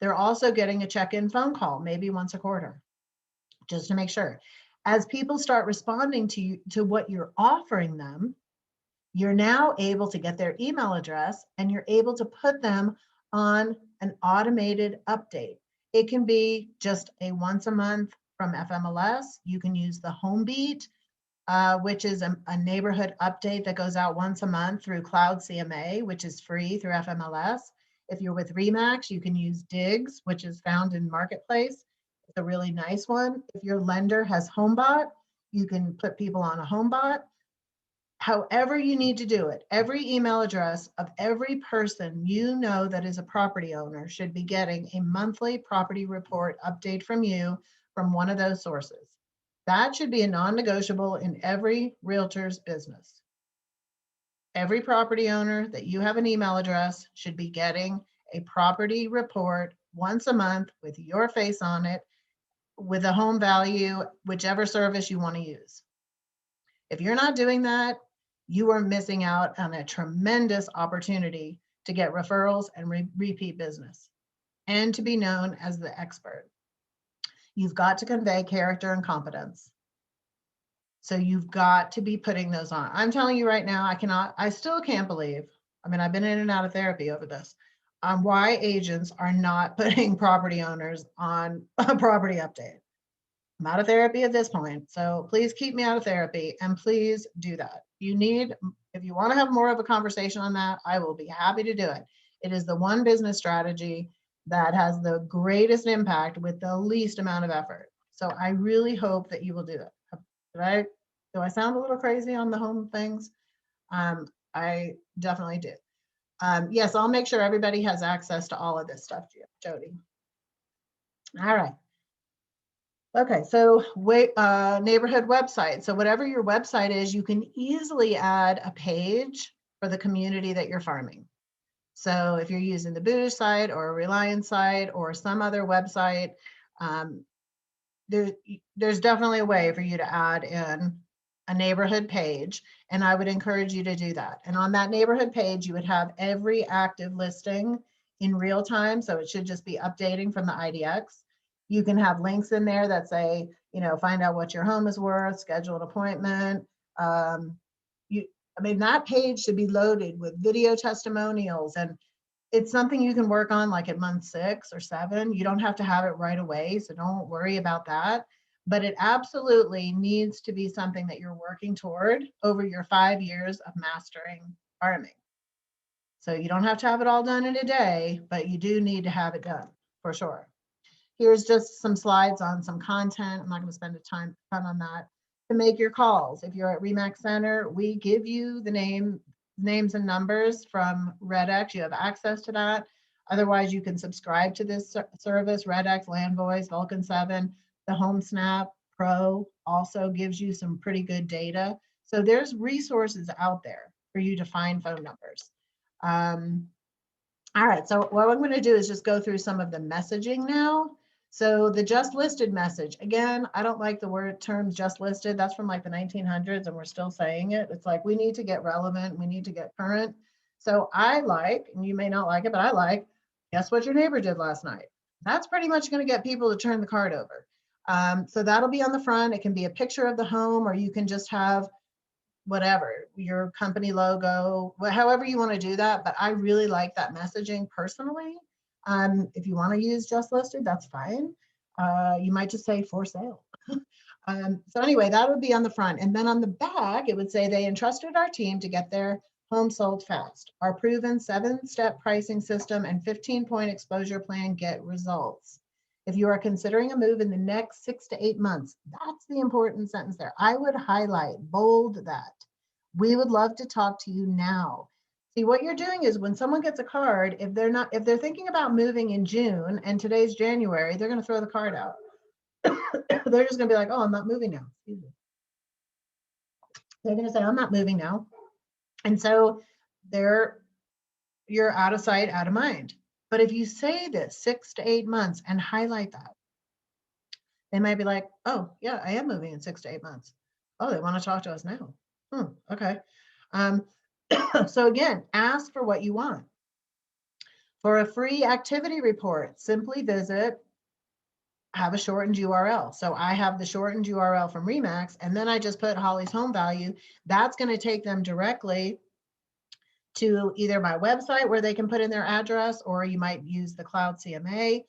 They're also getting a check-in phone call, maybe once a quarter, just to make sure. As people start responding to you, to what you're offering them, you're now able to get their email address and you're able to put them on an automated update. It can be just a once a month from FMLS. You can use the Home Beat, which is a neighborhood update that goes out once a month through Cloud CMA, which is free through FMLS. If you're with Remax, you can use Diggs, which is found in Marketplace. It's a really nice one. If your lender has HomeBot, you can put people on a HomeBot. However you need to do it, every email address of every person you know that is a property owner should be getting a monthly property report update from you from one of those sources. That should be a non-negotiable in every realtor's business. Every property owner that you have an email address should be getting a property report once a month with your face on it, with a home value, whichever service you want to use. If you're not doing that, you are missing out on a tremendous opportunity to get referrals and repeat business and to be known as the expert. You've got to convey character and competence. So you've got to be putting those on. I'm telling you right now, I still can't believe, I mean, I've been in and out of therapy over this, why agents are not putting property owners on a property update. I'm out of therapy at this point, so please keep me out of therapy and please do that. If you want to have more of a conversation on that, I will be happy to do it. It is the one business strategy that has the greatest impact with the least amount of effort. So I really hope that you will do it. Do I sound a little crazy on the home things? I definitely do. Yes, I'll make sure everybody has access to all of this stuff, Jody. All right. Okay, so neighborhood website. So whatever your website is, you can easily add a page for the community that you're farming. So if you're using the Boosh site or a Reliance site or some other website, there's definitely a way for you to add in a neighborhood page, and I would encourage you to do that. And on that neighborhood page, you would have every active listing in real time, so it should just be updating from the IDX. You can have links in there that say, find out what your home is worth, schedule an appointment. I mean, that page should be loaded with video testimonials, and it's something you can work on like at month 6 or 7. You don't have to have it right away, so don't worry about that. But it absolutely needs to be something that you're working toward over your 5 years of mastering farming. So you don't have to have it all done in a day, but you do need to have it done for sure. Here's just some slides on some content. I'm not going to spend a ton on that. To make your calls, if you're at RE/MAX Center, we give you the names and numbers from Red-X. You have access to that. Otherwise, you can subscribe to this service, Red-X, LandVoice, Vulcan 7. The HomeSnap Pro also gives you some pretty good data. So there's resources out there for you to find phone numbers. All right, so what I'm going to do is just go through some of the messaging now. So the just listed message, again, I don't like the term just listed. That's from like the 1900s and we're still saying it. It's like we need to get relevant. We need to get current. So I like, and you may not like it, but I like, guess what your neighbor did last night? That's pretty much going to get people to turn the card over. So that'll be on the front. It can be a picture of the home, or you can just have whatever, your company logo, however you want to do that. But I really like that messaging personally. If you want to use just listed, that's fine. You might just say for sale. So anyway, that would be on the front. And then on the back, it would say they entrusted our team to get their home sold fast. Our proven 7-step pricing system and 15-point exposure plan get results. If you are considering a move in the next 6 to 8 months, that's the important sentence there. I would highlight, bold that. We would love to talk to you now. See, what you're doing is when someone gets a card, if they're thinking about moving in June and today's January, they're going to throw the card out. They're just going to be like, oh, I'm not moving now. Excuse me. They're going to say, I'm not moving now. And so you're out of sight, out of mind. But if you say this 6 to 8 months and highlight that, they might be like, oh, yeah, I am moving in 6 to 8 months. Oh, they want to talk to us now. Okay. So again, ask for what you want. For a free activity report, simply visit, have a shortened URL. So I have the shortened URL from RE/MAX, and then I just put Holly's home value. That's going to take them directly to either my website where they can put in their address, or you might use the Cloud CMA.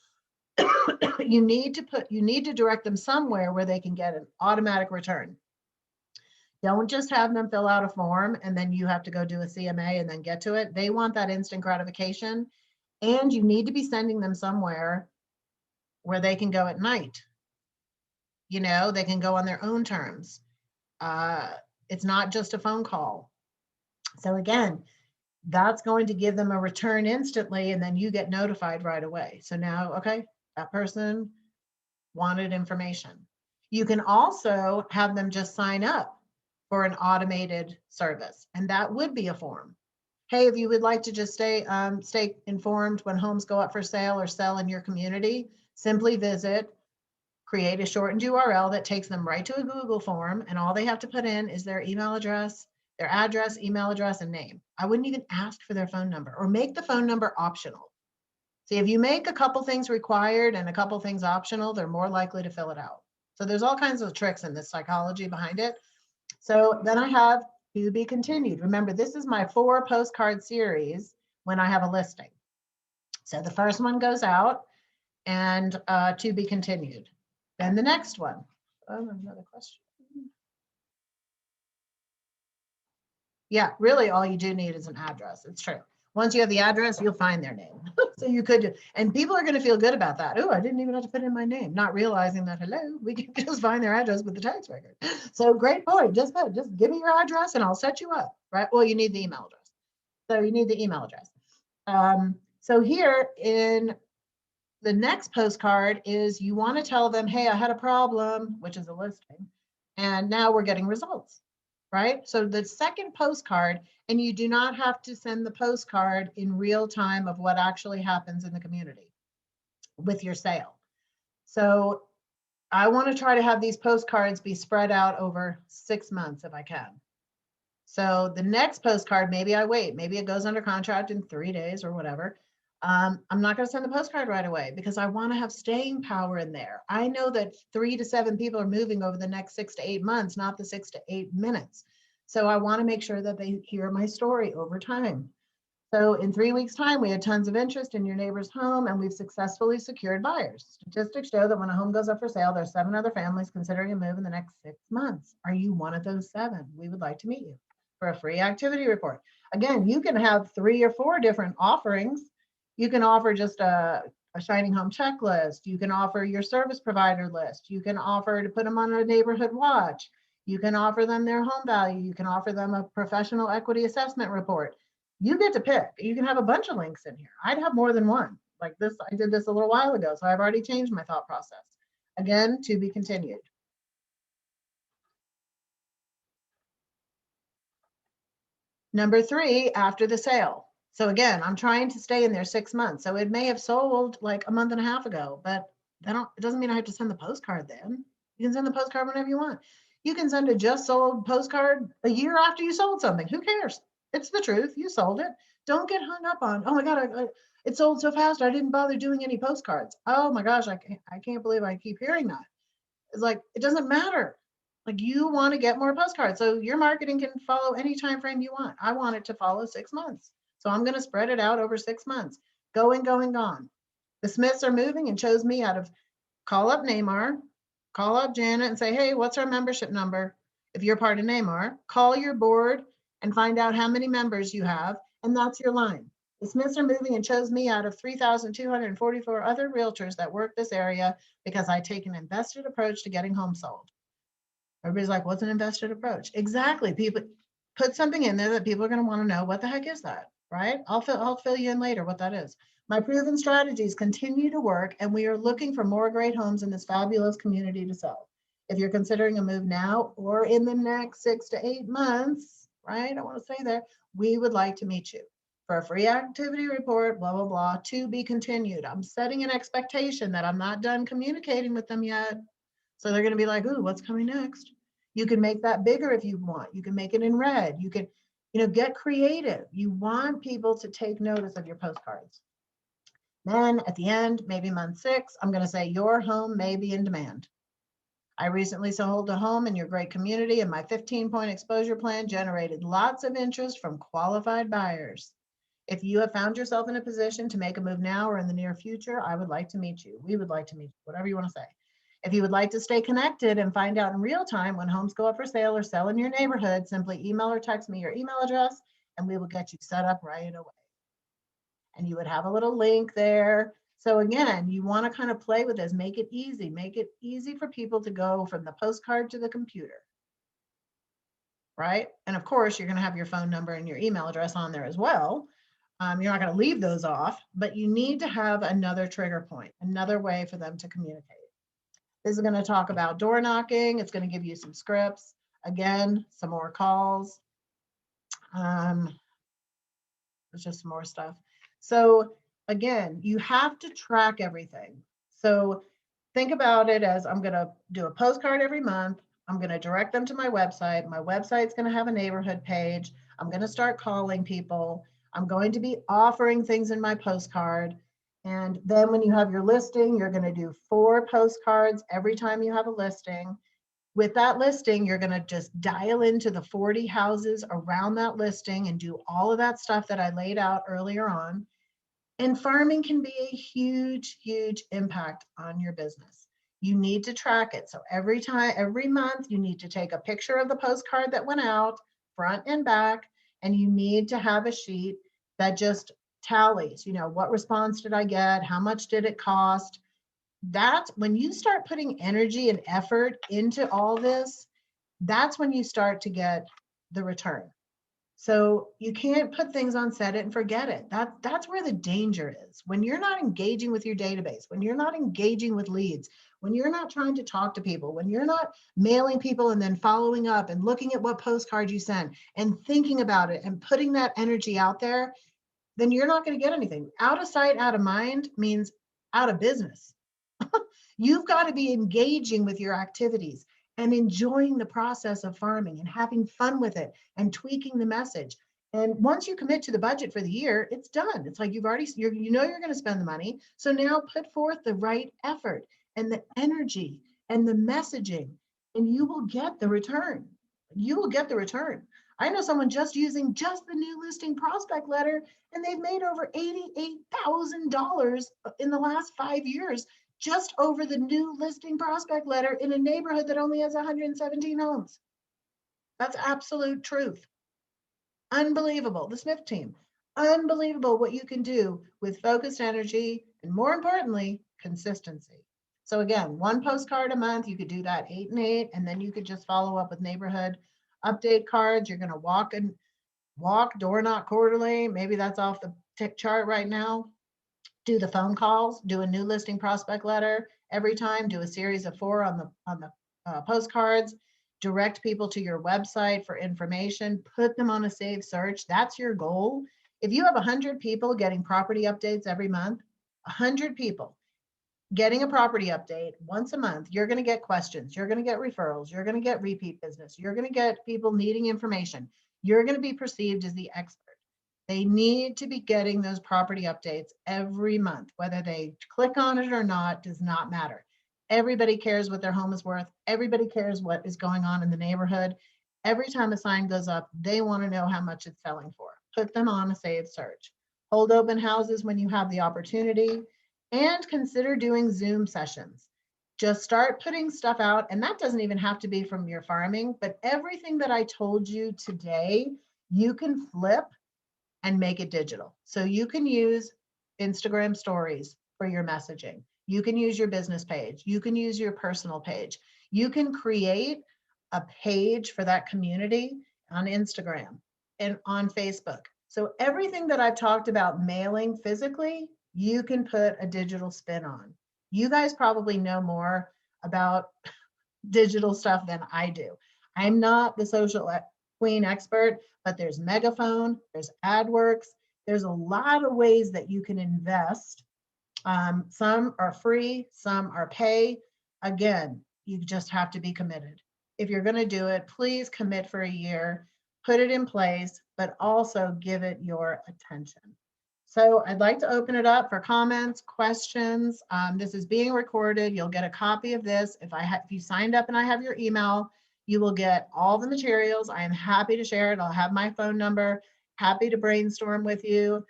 You need to direct them somewhere where they can get an automatic return. Don't just have them fill out a form and then you have to go do a CMA and then get to it. They want that instant gratification, and you need to be sending them somewhere where they can go at night. They can go on their own terms. It's not just a phone call. So again, that's going to give them a return instantly, and then you get notified right away. So now, okay, that person wanted information. You can also have them just sign up for an automated service, and that would be a form. Hey, if you would like to just stay informed when homes go up for sale or sell in your community, simply visit, create a shortened URL that takes them right to a Google form, and all they have to put in is their email address, their address, email address, and name. I wouldn't even ask for their phone number, or make the phone number optional. See, if you make a couple things required and a couple things optional, they're more likely to fill it out. So there's all kinds of tricks in this psychology behind it. So then I have to be continued. Remember, this is my 4 postcard series when I have a listing. So the first one goes out and to be continued. Then the next one. Oh, another question. Yeah, really all you do need is an address. It's true. Once you have the address, you'll find their name. So you could, and people are going to feel good about that. Oh, I didn't even have to put in my name, not realizing that, hello, we can just find their address with the tax record. So great point. Just give me your address and I'll set you up, right? Well, you need the email address. So you need the email address. So here in the next postcard is you want to tell them, hey, I had a problem, which is a listing, and now we're getting results, right? So the second postcard, and you do not have to send the postcard in real time of what actually happens in the community with your sale. So I want to try to have these postcards be spread out over 6 months if I can. So the next postcard, maybe I wait, maybe it goes under contract in 3 days or whatever. I'm not going to send the postcard right away because I want to have staying power in there. I know that 3 to 7 people are moving over the next 6 to 8 months, not the 6 to 8 minutes. So I want to make sure that they hear my story over time. So in 3 weeks' time, we had tons of interest in your neighbor's home and we've successfully secured buyers. Statistics show that when a home goes up for sale, there's 7 other families considering a move in the next 6 months. Are you one of those 7? We would like to meet you for a free activity report. Again, you can have 3 or 4 different offerings. You can offer just a Shining Home checklist. You can offer your service provider list. You can offer to put them on a neighborhood watch. You can offer them their home value. You can offer them a professional equity assessment report. You get to pick. You can have a bunch of links in here. I'd have more than one. Like this, I did this a little while ago, so I've already changed my thought process. Again, to be continued. Number 3, after the sale. So again, I'm trying to stay in there 6 months. So it may have sold like a month and a half ago, but it doesn't mean I have to send the postcard then. You can send the postcard whenever you want. You can send a just sold postcard a year after you sold something. Who cares? It's the truth. You sold it. Don't get hung up on, oh my God, it sold so fast. I didn't bother doing any postcards. Oh my gosh, I can't believe I keep hearing that. It's like, it doesn't matter. Like you want to get more postcards. So your marketing can follow any time frame you want. I want it to follow 6 months. So I'm going to spread it out over 6 months. Going, gone. The Smiths are moving and chose me out of call up Neymar, call up Janet and say, hey, what's our membership number? If you're part of Neymar, call your board and find out how many members you have. And that's your line. The Smiths are moving and chose me out of 3,244 other realtors that work this area because I take an invested approach to getting homes sold. Everybody's like, what's an invested approach? Exactly. People put something in there that people are going to want to know what the heck is that, right? I'll fill you in later what that is. My proven strategies continue to work and we are looking for more great homes in this fabulous community to sell. If you're considering a move now or in the next 6 to 8 months, right? I want to say that we would like to meet you for a free activity report, blah, blah, blah, to be continued. I'm setting an expectation that I'm not done communicating with them yet. So they're going to be like, ooh, what's coming next? You can make that bigger if you want. You can make it in red. You can, get creative. You want people to take notice of your postcards. Then at the end, maybe month 6, I'm going to say your home may be in demand. I recently sold a home in your great community and my 15-point exposure plan generated lots of interest from qualified buyers. If you have found yourself in a position to make a move now or in the near future, I would like to meet you. We would like to meet you, whatever you want to say. If you would like to stay connected and find out in real time when homes go up for sale or sell in your neighborhood, simply email or text me your email address and we will get you set up right away. And you would have a little link there. So again, you want to kind of play with this, make it easy for people to go from the postcard to the computer. Right? And of course, you're going to have your phone number and your email address on there as well. You're not going to leave those off, but you need to have another trigger point, another way for them to communicate. This is going to talk about door knocking. It's going to give you some scripts. Again, some more calls. There's just some more stuff. So again, you have to track everything. So think about it as I'm going to do a postcard every month. I'm going to direct them to my website. My website's going to have a neighborhood page. I'm going to start calling people. I'm going to be offering things in my postcard. And then when you have your listing, you're going to do 4 postcards every time you have a listing. With that listing, you're going to just dial into the 40 houses around that listing and do all of that stuff that I laid out earlier on. And farming can be a huge, huge impact on your business. You need to track it. So every month, you need to take a picture of the postcard that went out, front and back, and you need to have a sheet that just tallies, what response did I get? How much did it cost? That's when you start putting energy and effort into all this, that's when you start to get the return. So you can't put things on set it and forget it. That's where the danger is. When you're not engaging with your database, when you're not engaging with leads, when you're not trying to talk to people, when you're not mailing people and then following up and looking at what postcard you sent and thinking about it and putting that energy out there, then you're not going to get anything. Out of sight, out of mind means out of business. You've got to be engaging with your activities and enjoying the process of farming and having fun with it and tweaking the message. And once you commit to the budget for the year, it's done. It's like you've already, you know you're going to spend the money. So now put forth the right effort and the energy and the messaging, and you will get the return. You will get the return. I know someone just using just the new listing prospect letter, and they've made over $88,000 in the last 5 years just over the new listing prospect letter in a neighborhood that only has 117 homes. That's absolute truth. Unbelievable. The Smith team, unbelievable what you can do with focused energy and, more importantly, consistency. So again, one postcard a month, you could do that 8 and 8, and then you could just follow up with neighborhood update cards. You're going to walk, door knock quarterly. Maybe that's off the tick chart right now. Do the phone calls, do a new listing prospect letter every time, do a series of 4 on the postcards, direct people to your website for information, put them on a saved search. That's your goal. If you have 100 people getting property updates every month, 100 people getting a property update once a month, you're going to get questions, you're going to get referrals, you're going to get repeat business, you're going to get people needing information, you're going to be perceived as the expert. They need to be getting those property updates every month. Whether they click on it or not does not matter. Everybody cares what their home is worth. Everybody cares what is going on in the neighborhood. Every time a sign goes up, they want to know how much it's selling for. Put them on a saved search. Hold open houses when you have the opportunity, and consider doing Zoom sessions. Just start putting stuff out, and that doesn't even have to be from your farming, but everything that I told you today, you can flip and make it digital. So you can use Instagram stories for your messaging. You can use your business page. You can use your personal page. You can create a page for that community on Instagram and on Facebook. So everything that I've talked about mailing physically, you can put a digital spin on. You guys probably know more about digital stuff than I do. I'm not the social queen expert, but there's Megaphone, there's AdWorks, there's a lot of ways that you can invest. Some are free, some are pay. Again, you just have to be committed. If you're going to do it, please commit for a year, put it in place, but also give it your attention. So I'd like to open it up for comments, questions. This is being recorded. You'll get a copy of this. If you signed up and I have your email, you will get all the materials. I am happy to share it. I'll have my phone number, happy to brainstorm with you.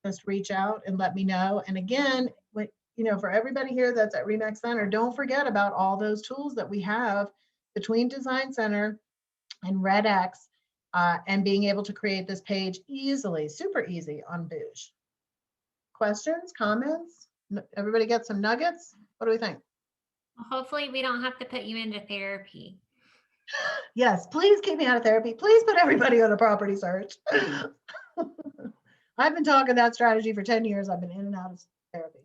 Just reach out and let me know. And again, for everybody here that's at RE/MAX Center, don't forget about all those tools that we have between Design Center and REDX, and being able to create this page easily, super easy on Boosh. Questions, comments? Everybody get some nuggets? What do we think? Well, hopefully we don't have to put you into therapy. Yes, please keep me out of therapy. Please put everybody on a property search. I've been talking that strategy for 10 years. I've been in and out of therapy.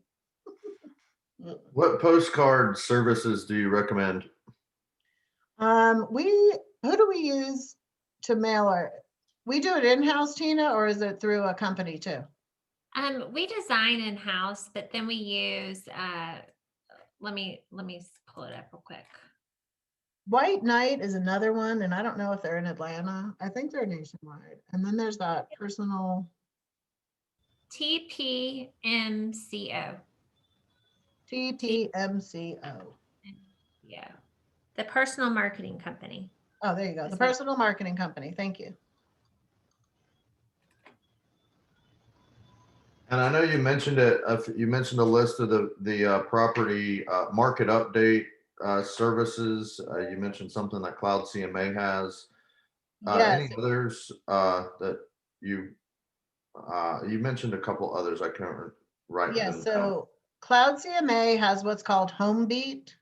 What postcard services do you recommend? Who do we use to mail our? We do it in-house, Tina, or is it through a company too? We design in-house, but then we use let me pull it up real quick. White Knight is another one, and I don't know if they're in Atlanta. I think they're nationwide. And then there's that personal TPMCO. TPMCO. Yeah. The personal marketing company. Oh, there you go. The personal marketing company. Thank you. And I know you mentioned it. You mentioned a list of the property market update services. You mentioned something that Cloud CMA has. Yes. Any others that you mentioned? A couple others. I can't write. Yes. So Cloud CMA has what's called HomeBeat.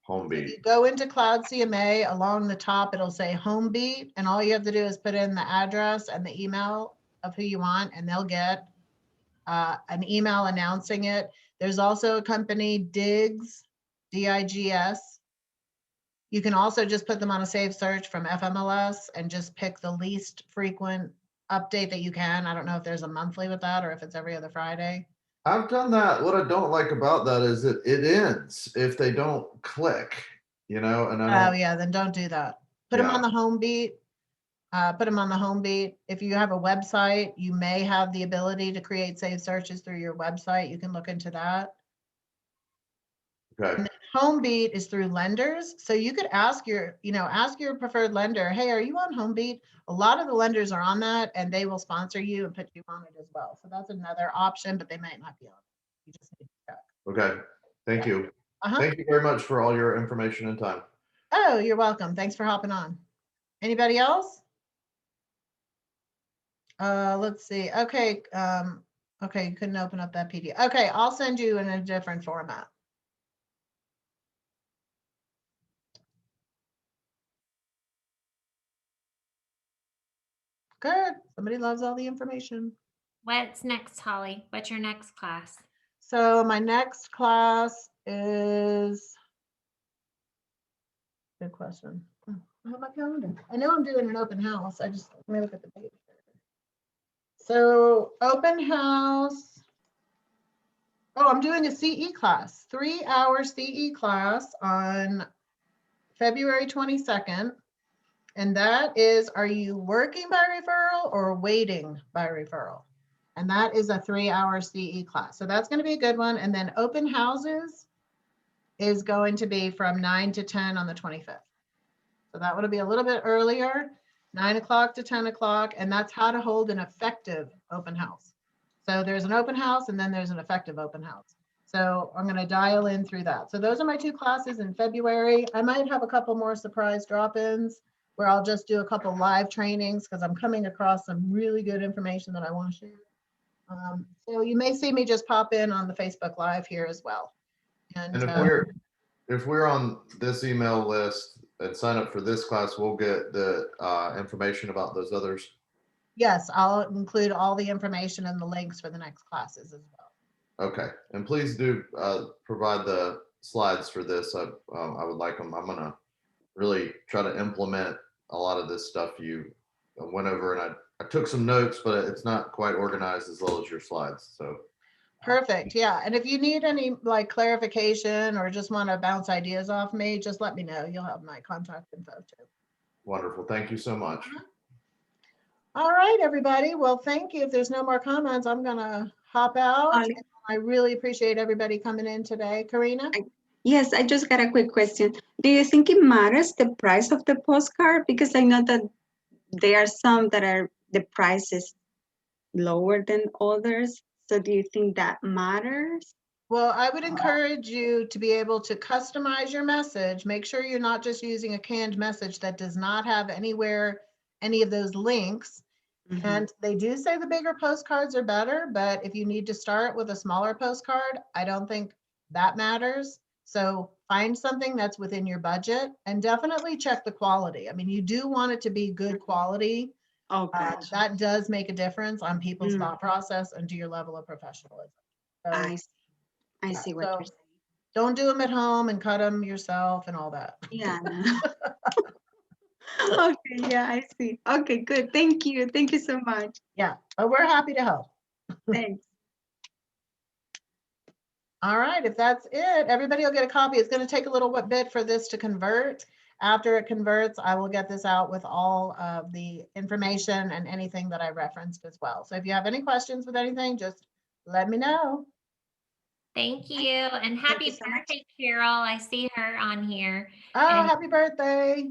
Home If you Beat. go into Cloud CMA, along the top, it'll say Home Beat, and all you have to do is put in the address and the email of who you want, and they'll get an email announcing it. There's also a company, Digs, D-I-G-S. You can also just put them on a save search from FMLS and just pick the least frequent update that you can. I don't know if there's a monthly with that or if it's every other Friday. I've done that. What I don't like about that is that it ends if they don't click, and I Oh, don't, yeah, then don't do that. Put them yeah. on the home beat. Put them on the home beat. If you have a website, you may have the ability to create save searches through your website. You can look into that. Okay. Home beat is through lenders. So you could ask your preferred lender, hey, are you on home beat? A lot of the lenders are on that and they will sponsor you and put you on it as well. So that's another option, but they might not be on it. You just need to check. Okay. Thank you. Uh-huh. Thank you very much for all your information and time. Oh, you're welcome. Thanks for hopping on. Anybody else? Let's see. Okay. Okay, you couldn't open up that PDF. Okay, I'll send you in a different format. Good. Somebody loves all the information. What's next, Holly? What's your next class? So my next class is, good question. I have my calendar. I know I'm doing an open house. Let me look at the date. So open house. Oh, I'm doing a CE class, 3-hour CE class on February 22nd. And that is, are you working by referral or waiting by referral? And that is a 3-hour CE class. So that's going to be a good one. And then open houses is going to be from 9 to 10 on the 25th. So that would be a little bit earlier, 9 o'clock to 10 o'clock. And that's how to hold an effective open house. So there's an open house and then there's an effective open house. So I'm going to dial in through that. So those are my 2 classes in February. I might have a couple more surprise drop-ins where I'll just do a couple live trainings because I'm coming across some really good information that I want to share. So you may see me just pop in on the Facebook Live here as well. And if we're on this email list and sign up for this class, we'll get the information about those others. Yes, I'll include all the information and the links for the next classes as well. Okay, and please do provide the slides for this. I would like them. I'm gonna really try to implement a lot of this stuff you went over, and I took some notes, but it's not quite organized as well as your slides. So perfect. Yeah. And if you need any like clarification or just want to bounce ideas off me, just let me know. You'll have my contact info too. wonderful. Thank you so much. All right, everybody. Well, thank you. If there's no more comments, I'm going to hop out. Holly. I really appreciate everybody coming in today. Karina? Yes, I just got a quick question. Do you think it matters the price of the postcard? Because I know that there are some that are the price is lower than others. So do you think that matters? Well, I would encourage you to be able to customize your message. Make sure you're not just using a canned message that does not have anywhere any of those links. Mhm. And they do say the bigger postcards are better, but if you need to start with a smaller postcard, I don't think that matters. So find something that's within your budget and definitely check the quality. I mean, you do want it to be good quality. Oh, gotcha. That does make a difference on people's Mm. thought process and to your level of professionalism. So I see what so- you're saying. don't do them at home and cut them yourself and all that. Yeah. No. Okay, yeah, I see. Okay, good. Thank you. Thank you so much. Yeah, but we're happy to help. Thanks. All right, if that's it, everybody will get a copy. It's going to take a little bit for this to convert. After it converts, I will get this out with all of the information and anything that I referenced as well. So if you have any questions with anything, just let me know. Thank you. And happy you so much. birthday, Carol. I see her on here. Oh, And- happy birthday.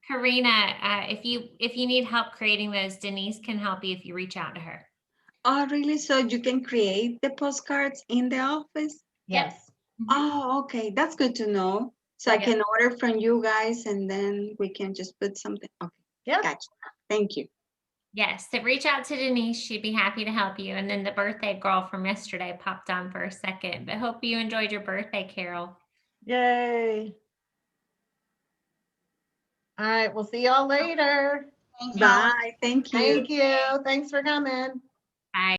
Karina, if you need help creating those, Denise can help you if you reach out to her. Oh, really? So you can create the postcards in the office? Yes. Oh, okay. That's good to know. So I Yeah. can order from you guys and then we can just put something. Okay, Yeah. gotcha. Thank you. Yes, so reach out to Denise. She'd be happy to help you. And then the birthday girl from yesterday popped on for a second. But hope you enjoyed your birthday, Carol. Yay. All right, we'll see y'all later. Thank you. Bye. Thank you. Thank you. Thanks for coming. Bye.